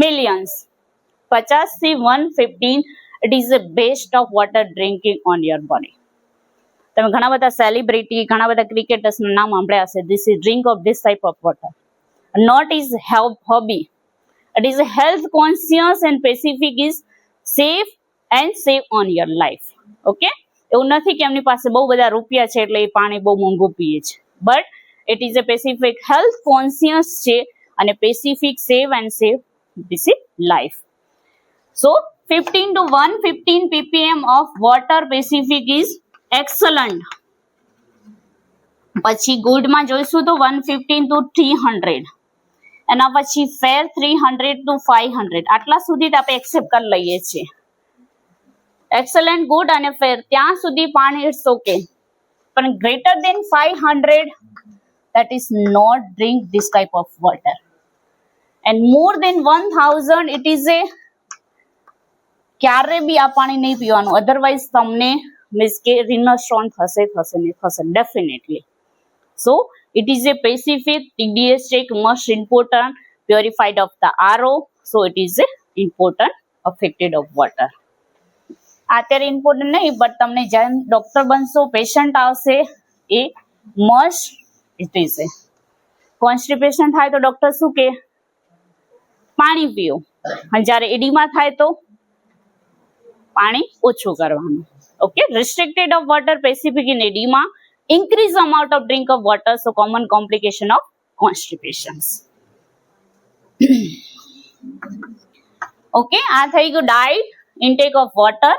મિલિયન્સ. 50 થી 115 it is the best of water drinking on your body. તમે ઘણા બધા સેલિબ્રિટી, ઘણા બધા ક્રિકેટર્સના નામ સાંભળ્યા હશે. This is drink of this type of water. Not is hobby. It is a health conscious and specific is safe and save on your life. Okay? એવું નથી કે એમની પાસે બહુ બધા રૂપિયા છે એટલે એ પાણી બહુ મોંઘું પીએ છે, but it is a Pacific health conscious છે અને Pacific save and save this is life. So 15 to 115 ppm of water Pacific is excellent. પછી ગુડ માં જોઈશું તો 115 to 300, એના પછી ફેર 300 to 500. આટલા સુધી આપણે એક્સેપ્ટ કરી લઈએ છીએ. એક્સેલન્ટ, ગુડ અને ફેર ત્યાં સુધી પાણી ઇટ્સ ઓકે, પણ greater than 500 that is not drink this type of water, and more than 1000 it is a ક્યારે બી આ પાણી નહીં પીવાનું, અધરવાઇઝ તમને મીન્સ કે રિનલ સ્ટોન થશે definitely. So it is a Pacific TDS check most important purified of the RO, so it is a important affected of water. અત્યારે important નહીં, બટ તમને જેમ ડોક્ટર બનશો, પેશન્ટ આવશે, એ must it is a constipation થાય તો doctor શું કે પાણી પીઓ, અને જ્યારે એડીમા થાય તો પાણી ઓછું કરવાનું. Okay, restricted of water Pacific in edema, increase amount of drink of water, so common complication of constipations. Okay, આ થઈ ગયું ડાયટ, ઇન્ટેક ઓફ વોટર.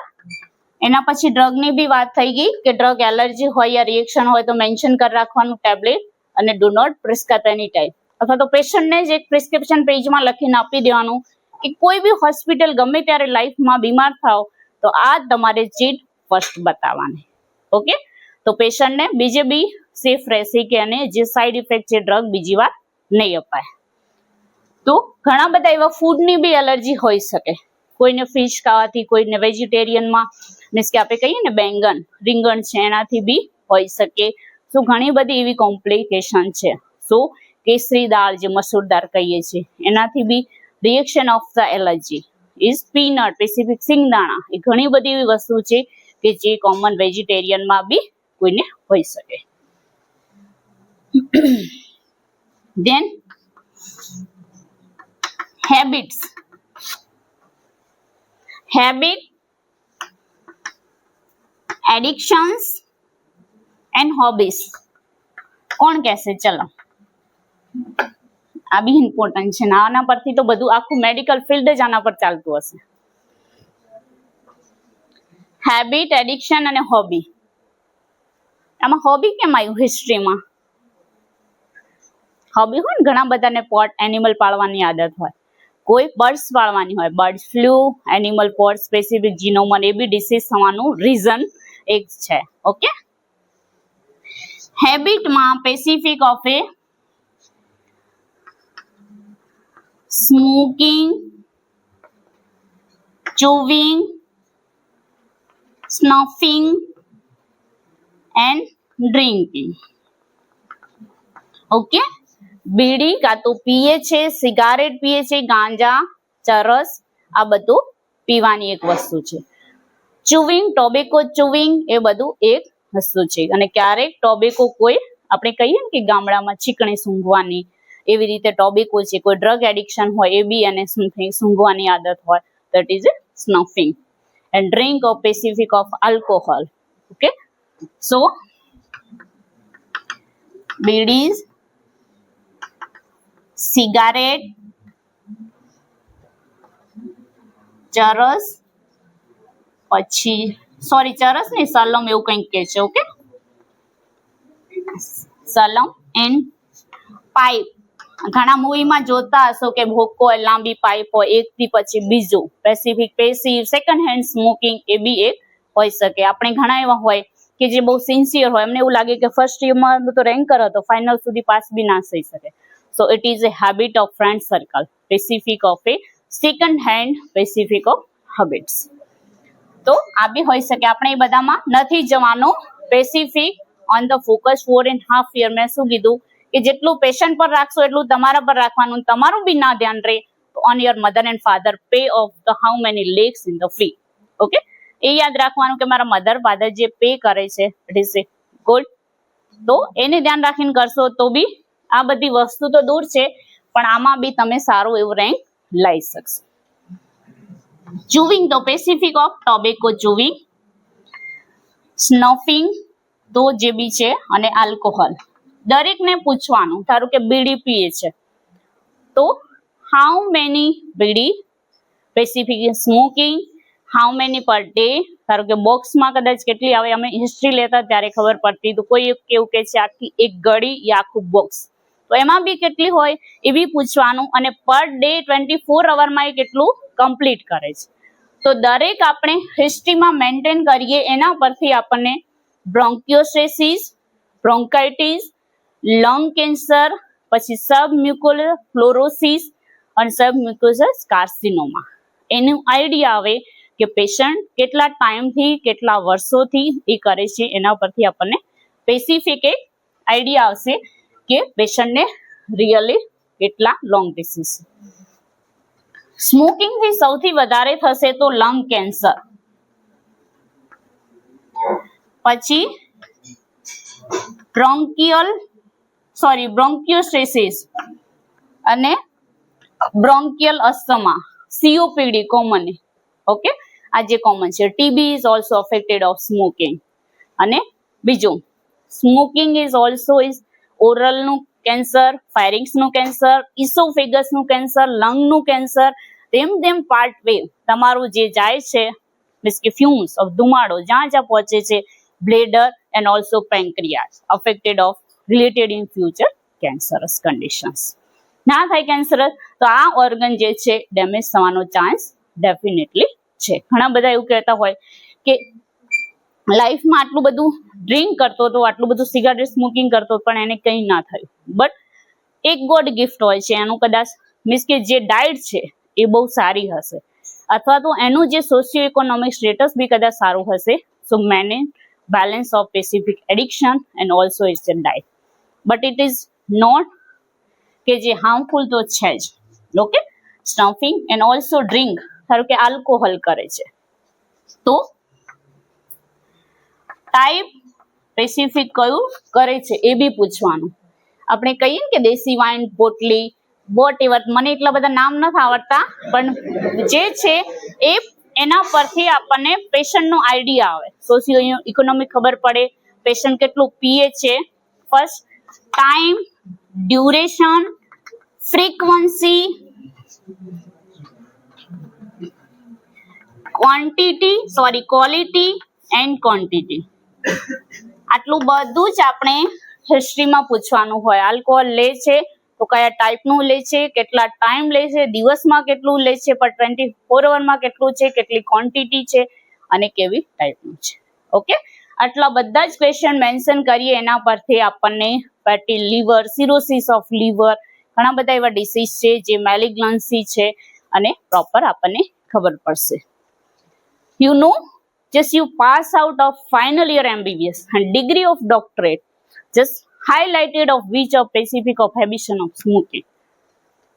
એના પછી ડ્રગ ની બી વાત થઈ ગઈ કે ડ્રગ એલર્જી હોય યા રિએક્શન હોય તો મેન્શન કરી રાખવાનું ટેબ્લેટ, અને do not prescribe any time, અથવા તો પેશન્ટને જ એક પ્રિસ્ક્રિપ્શન પેજમાં લખીને આપી દેવાનું કે કોઈ બી હોસ્પિટલ ગમે ત્યારે લાઈફમાં બીમાર થાવ તો આ તમારે ચીટ ફર્સ્ટ બતાવવાની. ઓકે, તો પેશન્ટને બીજે બી સેફ રહેશે કે અને જે સાઈડ ઇફેક્ટ છે ડ્રગ બીજી વાર નહીં અપાય. તો ઘણા બધા એવા ફૂડની બી એલર્જી હોઈ શકે, કોઈને ફિશ ખાવાથી, કોઈને વેજીટેરિયનમાં મીન્સ કે આપણે કહીએ ને બેંગન, રીંગણ છે એનાથી બી હોઈ શકે. સો ઘણી બધી એવી કોમ્પ્લિકેશન છે. સો કેસરી દાળ જે મસૂર દાળ કહીએ છીએ એનાથી બી reaction of the allergy is peanut, specific સિંગદાણા, એ ઘણી બધી એવી વસ્તુ છે કે જે કોમન વેજીટેરિયનમાં બી કોઈને હોઈ શકે. Then habits, habit, addictions and hobbies. કોણ કહેશે? ચલો, આ બી ઇમ્પોર્ટન્ટ છે. આના પરથી તો બધું આખું મેડિકલ ફિલ્ડ જ આના પર ચાલતું હશે. હેબિટ, એડિક્શન અને હોબી. આમાં હોબી કેમ આવ્યું હિસ્ટ્રીમાં? હોબી હોય ને ઘણા બધાને પોટ એનિમલ પાળવાની આદત હોય, કોઈ બર્ડ્સ પાળવાની હોય, bird flu, animal pet, specific જીનોમન, એ બી ડિસીઝ થવાનું રીઝન એક છે. ઓકે, હેબિટમાં specific of a smoking, chewing, snuffing and drinking. Okay, bidi કાં તો પીએ છે, સિગારેટ પીએ છે, ગાંજા, ચરસ, આ બધું પીવાની એક વસ્તુ છે. ચુવિંગ, ટોબેકો ચુવિંગ, એ બધું એક વસ્તુ છે. અને ક્યારેક ટોબેકો કોઈ આપણે કહીએ ને કે ગામડામાં ચીકણી સૂંઘવાની, એવી રીતે ટોબેકો છે. કોઈ ડ્રગ એડિક્શન હોય એ બી એને સૂંઘવાની આદત હોય, that is a snuffing. And drink of Pacific of alcohol. Okay, so bidis, cigarette, charas, પછી સોરી ચરસ નહીં, સલમ એવું કંઈક કે છે. ઓકે, સલમ એન્ડ પાઇપ. ઘણા મૂવીમાં જોતા હશો કે ભોકો લાંબી પાઇપ હોય, એકથી પછી બીજું. Specific passive second hand smoking, એ બી એક હોઈ શકે. આપણે ઘણા એવા હોય કે જે બહુ સિન્સિયર હોય, એમને એવું લાગે કે ફર્સ્ટ યરમાં તો રેન્કર હતો, ફાઇનલ સુધી પાસ બી ના થઈ શકે. સો it is a habit of friend circle, Pacific of a second hand Pacific of habits. તો આ બી હોઈ શકે. આપણે એ બધામાં નથી જવાનું. Pacific on the focus 4.5 year. મેં શું કીધું કે જેટલું પેશન્ટ પર રાખશો એટલું તમારા પર રાખવાનું. તમારું બી ના ધ્યાન રહે તો on your mother and father pay of the how many lakhs in the fee. Okay, એ યાદ રાખવાનું કે મારા મધર ફાધર જે પે કરે છે ઇટ ઇઝ એ ગુડ. તો એને ધ્યાન રાખીને કરશો તો બી આ બધી વસ્તુ તો દૂર છે, પણ આમાં બી તમે સારું એવું રેન્ક લઈ શકશો. ચુવિંગ તો પેસિફિક ઓફ ટોબેકો ચુવિંગ, સ્નફિંગ તો જે બી છે, અને આલ્કોહોલ. દરેકને પૂછવાનું, ધારો કે બીડી પીએ છે તો how many bidi, specific smoking, how many per day, ધારો કે બોક્સમાં કદાચ કેટલી આવે, અમે હિસ્ટ્રી લેતા ત્યારે ખબર પડતી, તો કોઈ કેવું કે છે આખી એક ગળી યા આખું બોક્સ, તો એમાં બી કેટલી હોય એ બી પૂછવાનું, અને પર ડે 24 અવરમાં એ કેટલું કમ્પ્લીટ કરે છે. તો દરેક આપણે હિસ્ટ્રીમાં મેન્ટેન કરીએ એના પરથી આપણને બ્રોન્કિયોસ્ટેસિસ, બ્રોન્કાઇટિસ, લંગ કેન્સર, પછી સબમ્યુકોલર ફ્લોરોસિસ અને સબમ્યુકોસસ કાર્સિનોમા, એનું આઈડિયા આવે કે પેશન્ટ કેટલા ટાઈમથી કેટલા વર્ષોથી એ કરે છે, એના પરથી આપણને સ્પેસિફિક એક આઈડિયા આવશે કે પેશન્ટને રિયલી કેટલા લોંગ ડિસીઝ. સ્મોકિંગ થી સૌથી વધારે થશે તો લંગ કેન્સર, પછી બ્રોન્કિયોસ્ટેસિસ અને bronchial asthma, COPD common, okay, આ જે કોમન છે. TB is also affected of smoking. અને બીજું, સ્મોકિંગ ઇઝ ઓલ્સો ઇઝ ઓરલનું કેન્સર, ફાયરિંગ્સનું કેન્સર, ઇસોફેગસનું કેન્સર, લંગનું કેન્સર, તેમ પાર્ટ વે તમારું જે જાય છે, મીન્સ કે ફ્યુમ્સ ઓફ ધુમાડો જ્યાં પહોંચે છે, bladder and also pancreas affected of related in future cancerous conditions. ના થાય કેન્સર તો આ ઓર્ગન જે છે ડેમેજ થવાનો ચાન્સ ડેફિનેટલી છે. ઘણા બધા એવું કહેતા હોય કે લાઈફમાં આટલું બધું ડ્રિંક કરતો હતો, આટલું બધું સિગારેટ સ્મોકિંગ કરતો, પણ એને કંઈ ના થયું. બટ એક ગોડ ગિફ્ટ હોય છે એનું, કદાચ મીન્સ કે જે ડાયટ છે એ બહુ સારી હશે, અથવા તો એનું જે સોશિયો ઇકોનોમિક સ્ટેટસ બી કદાચ સારું હશે. સો manage balance of specific addiction and also its diet, but it is not કે જે હાર્મફુલ તો છે જ. Okay, stuffing and also drink, ધારો કે આલ્કોહોલ કરે છે તો ટાઈપ સ્પેસિફિક કયું કરે છે એ બી પૂછવાનું. આપણે કહીએ ને કે દેશી વાઇન પોટલી, વોટ એવર, મને એટલા બધા નામ નથી આવડતા, પણ જે છે એ એના પરથી આપણને પેશન્ટનો આઈડિયા આવે, સોશિયો ઇકોનોમિક ખબર પડે, પેશન્ટ કેટલું પીએ છે, first time, duration, frequency, quality and quantity. આટલું બધું જ આપણે હિસ્ટ્રીમાં પૂછવાનું હોય. આલ્કોહોલ લે છે તો કયા ટાઈપનું લે છે, કેટલા ટાઈમ લે છે, દિવસમાં કેટલું લે છે, પણ 24 અવરમાં કેટલું છે, કેટલી ક્વોન્ટિટી છે અને કેવી ટાઈપનું છે. ઓકે, આટલા બધા જ ક્વેશ્ચન મેન્શન કરીએ એના પરથી આપણને fatty liver, cirrhosis of liver, ઘણા બધા એવા ડિસીઝ છે જે મેલિગ્નન્સી છે, અને પ્રોપર આપણને ખબર પડશે. You know, just you pass out of final year MBBS and degree of doctorate, just highlighted of which of specific of habituation of smoking.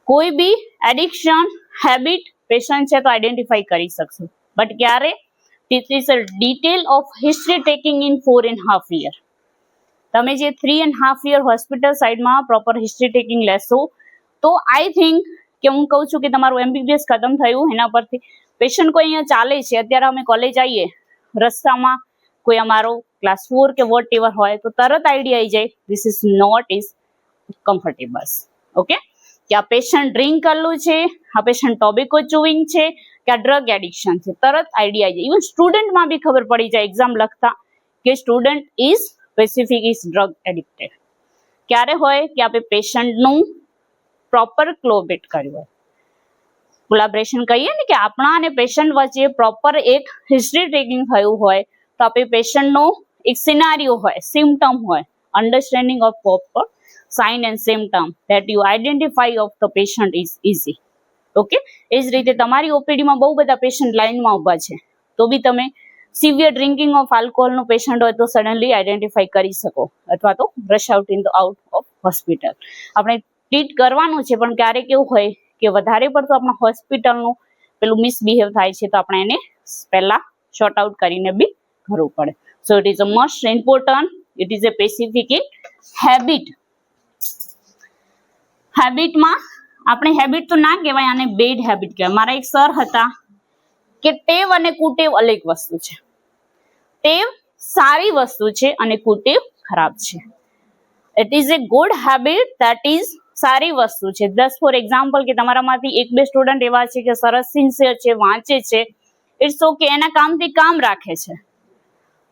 કોઈ બી એડિક્શન હેબિટ પેશન્ટ છે તો આઈડેન્ટિફાઈ કરી શકશું, બટ ક્યારે? This is a detail of history taking in 4.5 years. તમે જે 3.5 year hospital સાઈડમાં proper history taking લેશો તો આઈ થિંક કે હું કહું છું કે તમારું MBBS ખતમ થયું એના પરથી પેશન્ટ કોઈ અહીંયા ચાલે છે, અત્યારે અમે કોલેજ આવીએ રસ્તામાં કોઈ અમારો ક્લાસ 4 કે વોટ એવર હોય તો તરત આઈડિયા આવી જાય this is not is comfortable. Okay, કે આ પેશન્ટ ડ્રિંક કરેલું છે, આ પેશન્ટ ટોબેકો ચુવિંગ છે, કે આ ડ્રગ એડિક્શન છે, તરત આઈડિયા આવી જાય. ઇવન સ્ટુડન્ટમાં બી ખબર પડી જાય એક્ઝામ લખતા કે student is specific is drug addicted. ક્યારે હોય કે આપણે પેશન્ટનું પ્રોપર કોલેબોરેટ કર્યું હોય, કોલેબોરેશન કહીએ ને કે આપણા અને પેશન્ટ વચ્ચે પ્રોપર એક હિસ્ટ્રી ટેકિંગ થયું હોય તો આપણે પેશન્ટનો એક સિનારીઓ હોય, સિમ્ટમ હોય, understanding of proper sign and symptom that you identify of the patient is easy. Okay, એ જ રીતે તમારી ઓપીડીમાં બહુ બધા પેશન્ટ લાઇનમાં ઊભા છે તો બી તમે સિવિયર ડ્રિંકિંગ ઓફ આલ્કોહોલનું પેશન્ટ હોય તો સડનલી આઈડેન્ટિફાઈ કરી શકો, અથવા તો rush out in the out of hospital. આપણે ટ્રીટ કરવાનું છે, પણ ક્યારેક એવું હોય કે વધારે પડતું આપણા હોસ્પિટલનું પેલું મિસબિહેવ થાય છે તો આપણે એને પહેલા શોર્ટ આઉટ કરીને બી કરવું પડે. So it is a most important, it is a specific in habit. હેબિટમાં આપણે હેબિટ તો ના કહેવાય, આને બેડ હેબિટ કહેવાય. મારા એક સર હતા કે ટેવ અને કુટેવ અલગ વસ્તુ છે. ટેવ સારી વસ્તુ છે અને કુટેવ ખરાબ છે. It is a good habit, that is સારી વસ્તુ છે. જસ્ટ ફોર એક્ઝામ્પલ કે તમારામાંથી એક બે સ્ટુડન્ટ એવા છે કે સરસ સિન્સિયર છે, વાંચે છે, ઇટ્સ ઓકે, એના કામથી કામ રાખે છે,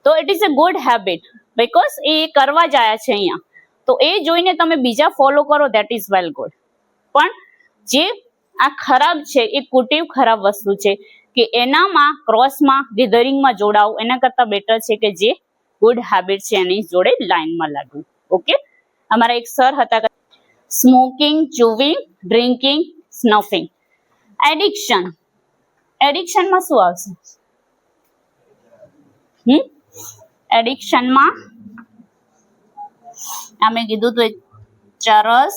તો it is a good habit because એ કરવા જ આયા છે અહીંયા, તો એ જોઈને તમે બીજા ફોલો કરો, ધેટ ઇઝ વેલ ગુડ. પણ જે આ ખરાબ છે એ કુટીવ ખરાબ વસ્તુ છે કે એનામાં ક્રોસમાં ગેધરિંગમાં જોડાવું એના કરતા બેટર છે કે જે ગુડ હેબિટ છે એની જોડે લાઈનમાં લાગવું. ઓકે, અમારા એક સર હતા, સ્મોકિંગ, ચુવિંગ, ડ્રિંકિંગ, સ્નફિંગ. એડિક્શન, એડિક્શનમાં શું આવશે? એડિક્શનમાં અમે કીધું તો ચરસ,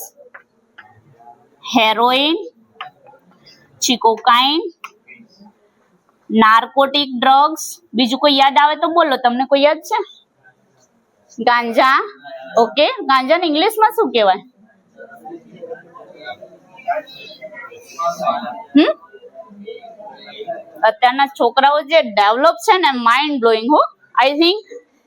હેરોઇન, કોકાઈન, નાર્કોટિક ડ્રગ્સ. બીજું કોઈ યાદ આવે તો બોલો, તમને કોઈ યાદ છે? ગાંજા. ઓકે, ગાંજાને ઇંગ્લિશમાં શું કહેવાય? અત્યારના છોકરાઓ જે ડેવલપ છે ને, માઇન્ડ બ્લોઈંગ. હો, આઈ થિંક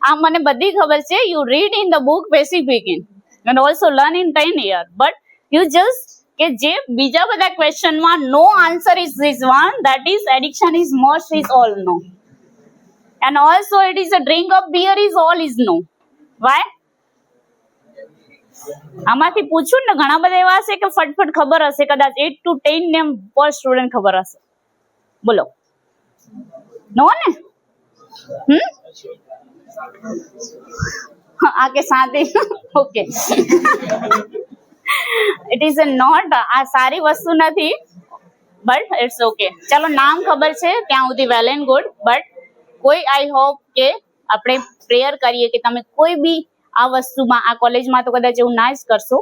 આ મને બધી ખબર છે. You read in the book specific in and also learn in 10 years, but you just કે જે બીજા બધા ક્વેશ્ચનમાં નો answer is this one, that is addiction is must is all no, and also it is a drink of beer is all is no. Why? આમાંથી પૂછું ને, ઘણા બધા એવા હશે કે ફટફટ ખબર હશે, કદાચ 8 to 10 નેમ પર સ્ટુડન્ટ ખબર હશે. બોલો, નો ને? આ કે શાંતિ. Okay, it is a not, આ સારી વસ્તુ નથી, બટ ઇટ્સ ઓકે. ચાલો, નામ ખબર છે ત્યાં સુધી વેલ એન્ડ ગુડ, બટ કોઈ આઈ હોપ કે આપણે પ્રેયર કરીએ કે તમે કોઈ બી આ વસ્તુમાં, આ કોલેજમાં તો કદાચ એવું ના જ કરશો,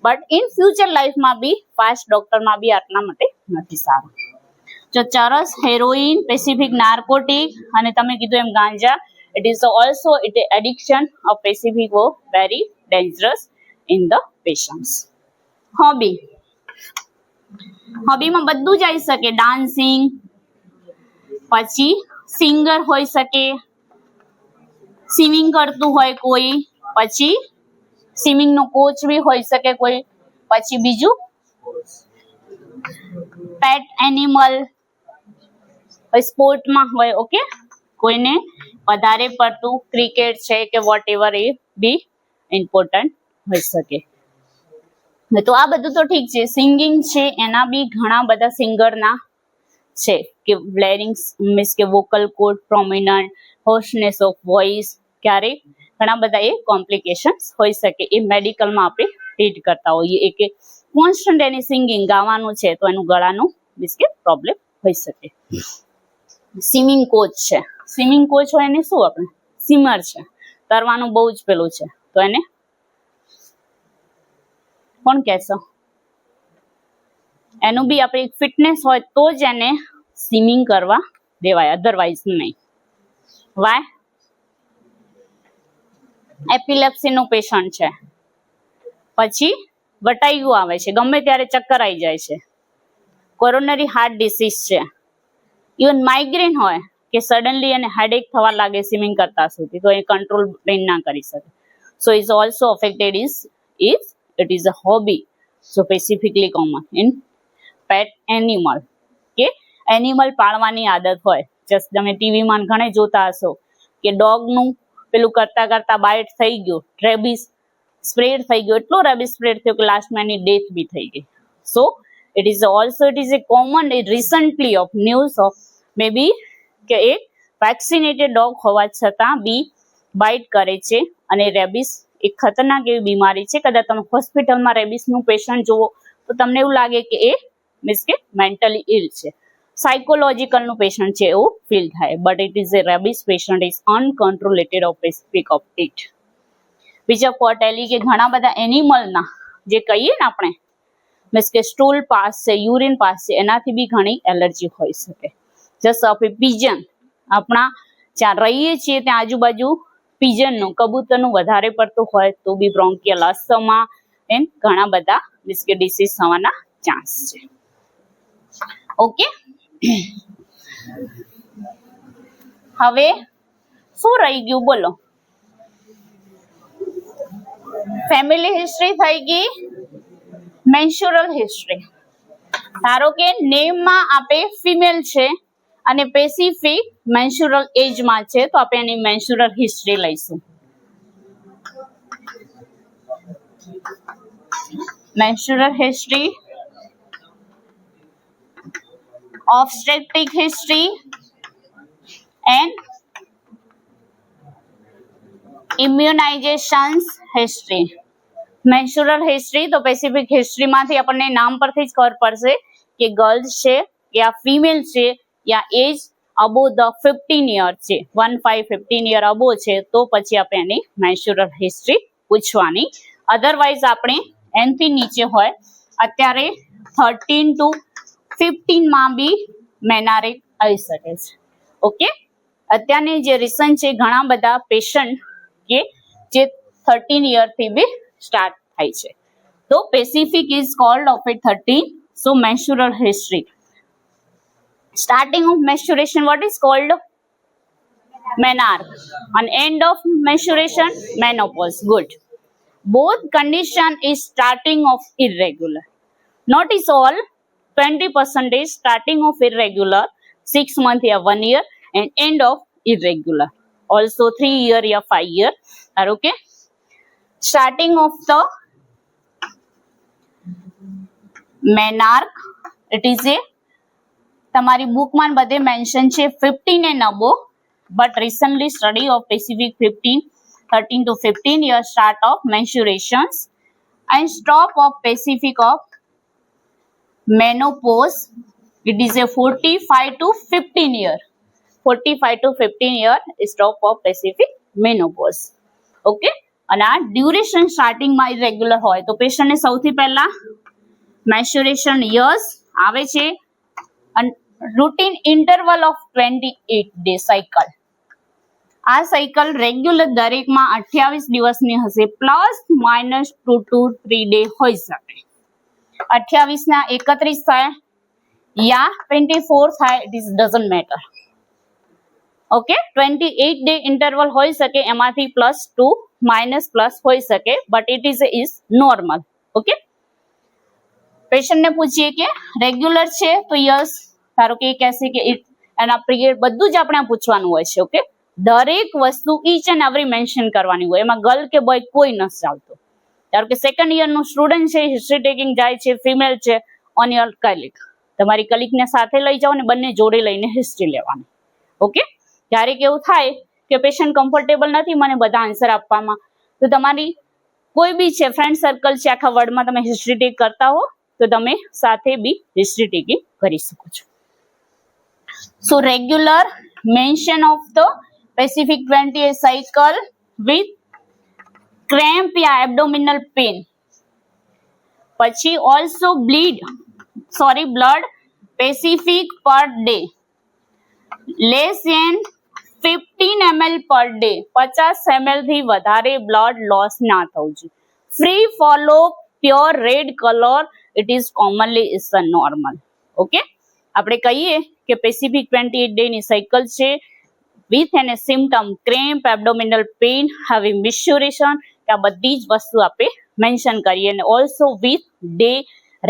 બટ ઇન ફ્યુચર લાઈફમાં બી ફાસ્ટ ડોક્ટરમાં બી આટલા માટે નથી સારું. જો ચરસ, હેરોઇન, પેસિફિક નાર્કોટિક અને તમે કીધું એમ ગાંજા, it is also addiction of specific or very dangerous in the patients. Hobby, હોબીમાં બધું જ આવી શકે. ડાન્સિંગ, પછી સિંગર હોઈ શકે, સ્વિમિંગ કરતું હોય કોઈ, પછી સ્વિમિંગ નો કોચ બી હોઈ શકે કોઈ, પછી બીજું પેટ એનિમલ સ્પોર્ટમાં હોય. ઓકે, કોઈને વધારે પડતું ક્રિકેટ છે કે વોટ એવર, એ બી ઇમ્પોર્ટન્ટ હોઈ શકે. તો આ બધું તો ઠીક છે. સિંગિંગ છે એના બી ઘણા બધા સિંગરના છે કે બ્લેરિંગ મીન્સ કે vocal cord prominent, hoarseness of voice, ક્યારેક ઘણા બધા એ કોમ્પ્લિકેશન્સ હોઈ શકે. એ મેડિકલમાં આપણે ટ્રીટ કરતા હોઈએ કે કોન્સ્ટન્ટ એની સિંગિંગ ગાવાનું છે તો એનું ગળાનું મીન્સ કે પ્રોબ્લેમ હોઈ શકે. સ્વિમિંગ કોચ છે, સ્વિમિંગ કોચ હોય એને શું, આપણે સ્વિમર છે, તરવાનું બહુ જ પેલું છે, તો એને કોણ કહેશો? એનું બી આપણે ફિટનેસ હોય તો જ એને સ્વિમિંગ કરવા દેવાય, અધરવાઇઝ નહીં. વાય? એપિલેપ્સી નું પેશન્ટ છે, પછી વટાયું આવે છે, ગમે ત્યારે ચક્કર આવી જાય છે, કોરોનરી હાર્ટ ડિસીઝ છે, ઇવન માઇગ્રેન હોય કે સડનલી એને હેડેક થવા લાગે સ્વિમિંગ કરતા સુધી, તો એ કંટ્રોલ બ્રેન ના કરી શકે. સો is also affected is it is a hobby, so specifically common in pet animal. કે એનિમલ પાળવાની આદત હોય, જસ્ટ તમે ટીવીમાં ઘણે જોતા હશો કે ડોગનું પેલું કરતા કરતા બાઇટ થઈ ગયું, રેબિસ સ્પ્રેડ થઈ ગયો, એટલો રેબિસ સ્પ્રેડ થયો કે લાસ્ટમાં એની ડેથ બી થઈ ગઈ. સો it is a common recently of news of maybe કે એક વેક્સિનેટેડ ડોગ હોવા છતાં બી બાઇટ કરે છે, અને રેબિસ એક ખતરનાક એવી બીમારી છે. કદાચ તમે હોસ્પિટલમાં રેબિસનું પેશન્ટ જુઓ તો તમને એવું લાગે કે એ મીન્સ કે મેન્ટલી ઇલ છે, સાયકોલોજીકલનું પેશન્ટ છે એવું ફીલ થાય, but it is a rabies patient is uncontrolled of speak of it. બીજા પોર્ટેલી કે ઘણા બધા એનિમલના જે કહીએ ને આપણે મીન્સ કે સ્ટૂલ પાસ છે, યુરિન પાસ છે, એનાથી બી ઘણી એલર્જી હોઈ શકે. જસ્ટ ઓફ એ પિજન, આપણા જ્યાં રહીએ છીએ ત્યાં આજુબાજુ પિજનનું, કબૂતરનું વધારે પડતું હોય તો બી બ્રોન્કિયલ અસ્થમા એમ ઘણા બધા મીન્સ કે ડિસીઝ થવાના ચાન્સ છે. ઓકે, હવે શું રહી ગયું બોલો? ફેમિલી હિસ્ટ્રી થઈ ગઈ. મેન્સ્યુરલ હિસ્ટ્રી, ધારો કે નેમમાં આપે ફિમેલ છે અને સ્પેસિફિક મેન્સ્યુરલ એજમાં છે, તો આપણે એની મેન્સ્યુરલ હિસ્ટ્રી લઈશું. Menstrual history, obstetric history and immunizations history. Menstrual history તો સ્પેસિફિક હિસ્ટ્રીમાંથી આપણને નામ પરથી જ ખબર પડશે કે ગર્લ્સ છે યા ફિમેલ છે યા એજ અબો ધ 15 યર છે, 15 યર અબો છે, તો પછી આપણે એની મેન્સ્યુરલ હિસ્ટ્રી પૂછવાની. અધરવાઇઝ આપણે એનથી નીચે હોય, અત્યારે 13 to 15 માં બી મેનારેક આવી શકે છે. ઓકે, અત્યારની જે રિસર્ચ છે ઘણા બધા પેશન્ટ કે જે 13 યરથી બી સ્ટાર્ટ થાય છે. તો specific is called of a 13. So menstrual history, starting of menstruation what is called? Menarche, and end of menstruation menopause. Good. Both condition is starting of irregular. Notice all 20% is starting of irregular, 6 months or 1 year, and end of irregular. Also 3 year or 5 year. Okay. Starting of the menarche, it is a તમારી બુકમાં બધે mention છે 15 and above, but recently study of specific 13 to 15 year start of menstruations and stop of specific of menopause, it is a 45 to 15 year. 45 to 15 year stop of specific menopause. Okay, અને આ duration સ્ટાર્ટિંગમાં irregular હોય તો પેશન્ટને સૌથી પહેલા mensuration years આવે છે અને routine interval of 28 day cycle. આ સાયકલ રેગ્યુલર દરેકમાં 28 દિવસની હશે, પ્લસ માઇનસ 2 to 3 ડે હોઈ શકે. 28 ના 31 થાય યા 24 થાય, it is doesn't matter. Okay, 28 day interval હોઈ શકે, એમાંથી +2 -+ હોઈ શકે, but it is normal. Okay, પેશન્ટને પૂછીએ કે રેગ્યુલર છે તો યસ, ધારો કે કહેશે કે એના પીરિયડ, બધું જ આપણે પૂછવાનું હોય છે. ઓકે, દરેક વસ્તુ ઈચ એન્ડ એવરી મેન્શન કરવાની હોય, એમાં ગર્લ કે બોય કોઈ નથી ચાલતું. ધારો કે સેકન્ડ યરનું સ્ટુડન્ટ છે, હિસ્ટ્રી ટેકિંગ જાય છે, ફિમેલ છે, ઓન યોર કલિક, તમારી કલિકને સાથે લઈ જાઓ ને બંને જોડે લઈને હિસ્ટ્રી લેવાની. ઓકે, ક્યારેક એવું થાય કે પેશન્ટ કમ્ફર્ટેબલ નથી મને બધા આન્સર આપવામાં, તો તમારી કોઈ બી છે ફ્રેન્ડ સર્કલ છે આખા વર્લ્ડમાં, તમે હિસ્ટ્રી ટેક કરતા હો તો તમે સાથે બી હિસ્ટ્રી ટેકિંગ કરી શકો છો. So regular mention of the specific 28 cycle with cramp या abdominal pain. પછી also blood specific per day, less than 15 ml per day. 50 ml થી વધારે blood loss ના થવું જોઈએ. Free follow pure red color, it is commonly is a normal. Okay, આપણે કહીએ કે સ્પેસિફિક 28 ડે ની સાયકલ છે વિથ એને symptom cramp, abdominal pain, having menstruation, આ બધી જ વસ્તુ આપણે મેન્શન કરીએ, અને also with day,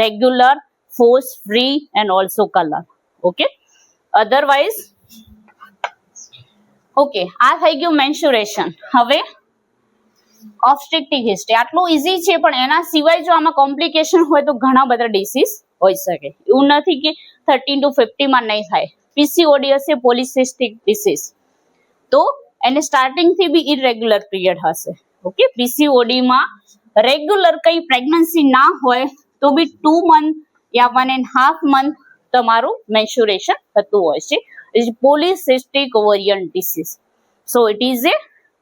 regular, force free and also colour. Okay, otherwise okay, આ થઈ ગયું મેન્સ્યુરેશન. હવે ઓબ્સ્ટેટ્રિક હિસ્ટ્રી આટલું ઈઝી છે, પણ એના સિવાય જો આમાં કોમ્પ્લિકેશન હોય તો ઘણા બધા ડિસીઝ હોઈ શકે. એવું નથી કે 13 to 50 માં નહીં થાય. પીસીઓડી હશે, પોલિસિસ્ટિક ડિસીઝ, તો એને સ્ટાર્ટિંગ થી બી ઇરેગ્યુલર પીરિયડ હશે. ઓકે, પીસીઓડી માં રેગ્યુલર કઈ પ્રેગ્નન્સી ના હોય તો બી 2 મંથ યા 1.5 મંથ તમારું મેન્સ્યુરેશન થતું હોય છે. It is polycystic ovarian disease. So it is a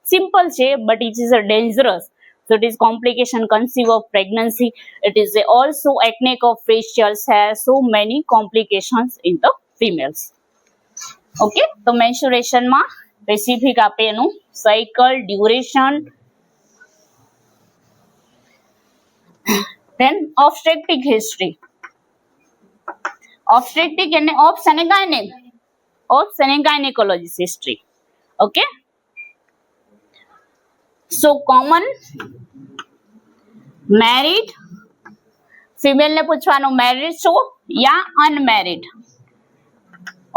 simple છે, but it is a dangerous. So it is complication conceive of pregnancy. It is also acne of facials, has so many complications in the females. Okay, તો menstruation માં specific આપે એનું cycle, duration, then obstetric history. Obstetric and obs and gynecologist history. Okay, so common married, female ને પૂછવાનું married છો યા unmarried.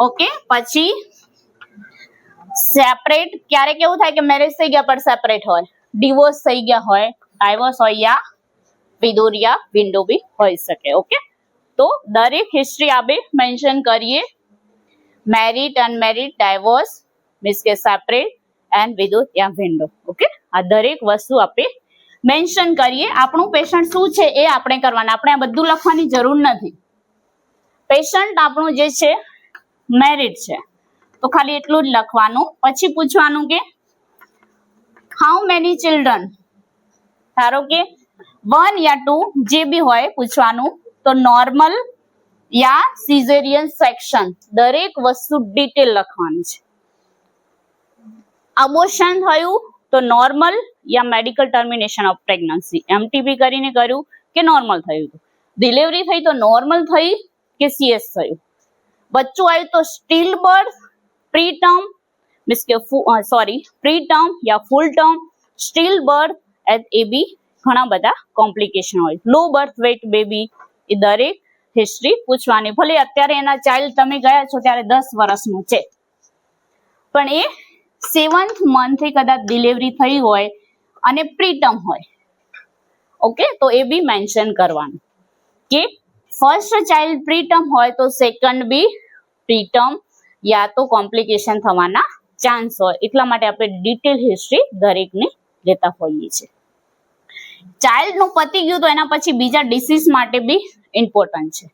Okay, પછી separate, ક્યારેક એવું થાય કે મેરેજ થઈ ગયા પણ સેપરેટ હોય, ડિવોર્સ થઈ ગયા હોય, ડાયવોર્સ હોય યા વિધુર યા વિન્ડો બી હોઈ શકે. ઓકે, તો દરેક હિસ્ટ્રી આપણે મેન્શન કરીએ, મેરિડ, અનમેરિડ, ડાયવોર્સ, મીન્સ કે સેપરેટ એન્ડ વિધુર યા વિન્ડો. ઓકે, આ દરેક વસ્તુ આપણે મેન્શન કરીએ. આપણું પેશન્ટ શું છે એ આપણે કરવાના, આપણે આ બધું લખવાની જરૂર નથી. પેશન્ટ આપણું જે છે મેરિડ છે તો ખાલી એટલું જ લખવાનું. પછી પૂછવાનું કે હાઉ મેની ચિલ્ડ્રન, ધારો કે 1 યા 2 જે બી હોય પૂછવાનું. તો નોર્મલ યા સિઝેરિયન સેક્શન, દરેક વસ્તુ ડિટેલ લખવાની છે. અબોર્શન થયું તો normal yeah medical termination of pregnancy, MTP કરીને કર્યું કે નોર્મલ થયું. ડિલિવરી થઈ તો નોર્મલ થઈ કે સીએસ થયું. બચ્ચું આવ્યું તો still birth, preterm means કે પ્રી ટર્મ યા ફૂલ ટર્મ, સ્ટીલ બર્થ એ બી ઘણા બધા કોમ્પ્લિકેશન હોય. લો બર્થ વેઇટ બેબી, એ દરેક હિસ્ટ્રી પૂછવાની. ભલે અત્યારે એના ચાઇલ્ડ તમે ગયા છો ત્યારે 10 વર્ષનું છે, પણ એ 7th મંથ કદાચ ડિલિવરી થઈ હોય અને પ્રીટર્મ હોય. ઓકે, તો એ બી મેન્શન કરવાનું કે ફર્સ્ટ ચાઇલ્ડ પ્રીટર્મ હોય તો સેકન્ડ બી પ્રીટર્મ યા તો કોમ્પ્લિકેશન થવાના ચાન્સ હોય. એટલા માટે આપણે ડિટેલ હિસ્ટ્રી દરેકની લેતા હોઈએ છીએ. ચાઇલ્ડ નું પતી ગયું તો એના પછી બીજા ડિસીઝ માટે બી ઇમ્પોર્ટન્ટ છે.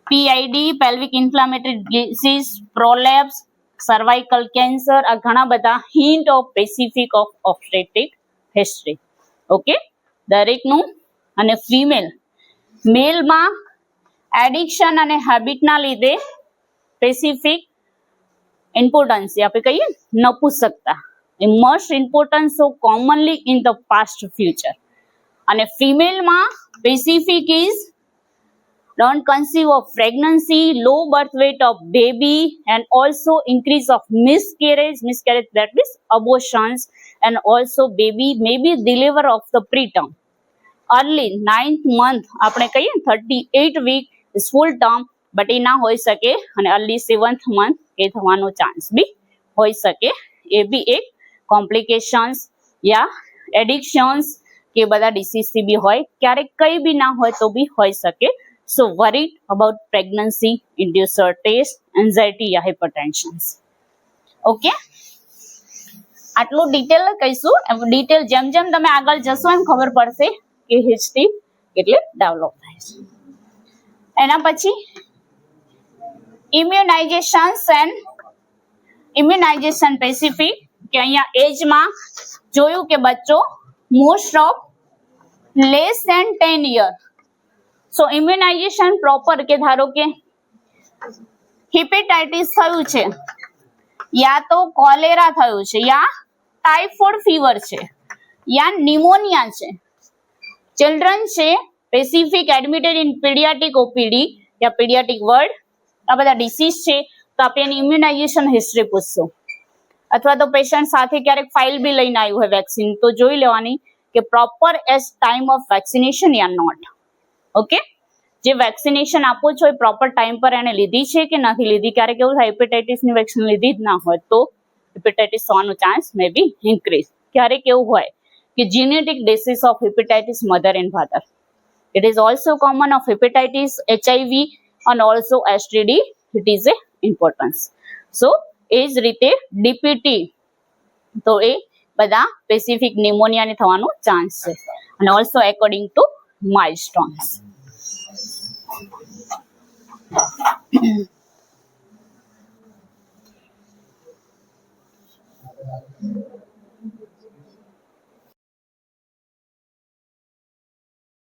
PID, pelvic inflammatory disease, prolapse, cervical cancer, આ ઘણા બધા hint of specific of obstetric history. Okay, દરેકનું. અને ફિમેલ, મેલમાં એડિક્શન અને હેબિટના લીધે સ્પેસિફિક ઇમ્પોર્ટન્સ આપણે કહીએ નપુંસકતા, એ most important so commonly in the past future. અને ફિમેલમાં specific is don't conceive of pregnancy, low birth weight of baby, and also increase of miscarriage that means abortions, and also baby may be deliver of the preterm. Early 9th month આપણે કહીએ 38 week is full term, but એ ના હોઈ શકે. અને early 7th month એ થવાનો chance બી હોઈ શકે. એ બી એક કોમ્પ્લિકેશન્સ યા એડિક્શન્સ કે બધા ડિસીઝ થી બી હોય, ક્યારેક કઈ બી ના હોય તો બી હોઈ શકે. So worried about pregnancy inducer test, anxiety या hypertension. Okay, આટલું ડિટેલ કહીશું. ડિટેલ જેમ જેમ તમે આગળ જશો એમ ખબર પડશે કે હિસ્ટ્રી કેટલી ડેવલપ થાય છે. એના પછી ઇમ્યુનાઇઝેશન સ્પેસિફિક, કે અહીંયા એજમાં જોયું કે બચ્ચો most of less than 10 year. So immunization proper, કે ધારો કે હિપેટાઇટિસ થયું છે, યા તો કોલેરા થયું છે, યા ટાઇફોઇડ ફીવર છે, યા નિમોનિયા છે, ચિલ્ડ્રન છે specific admitted in paediatric OPD yeah paediatric word, આ બધા ડિસીઝ છે તો આપણે એની ઇમ્યુનાઇઝેશન હિસ્ટ્રી પૂછશું. અથવા તો પેશન્ટ સાથે ક્યારેક ફાઇલ બી લઈને આવ્યું હોય વેક્સિન, તો જોઈ લેવાની કે proper as time of vaccination યા નોટ. ઓકે, જે વેક્સિનેશન આપો છો એ પ્રોપર ટાઈમ પર એને લીધી છે કે નથી લીધી. ક્યારેક એવું થાય હેપેટાઇટિસની વેક્સિન લીધી જ ના હોય તો હેપેટાઇટિસ થવાનો ચાન્સ મે બી ઇન્ક્રીઝ. ક્યારેક એવું હોય કે genetic disease of hepatitis mother and father. It is also common of hepatitis, HIV and also STD. It is a importance. So એ જ રીતે ડીપીટી, તો એ બધા સ્પેસિફિક નિમોનિયાને થવાનો ચાન્સ છે. અને ઓલ્સો એકોર્ડિંગ ટુ માઇલસ્ટોન્સ.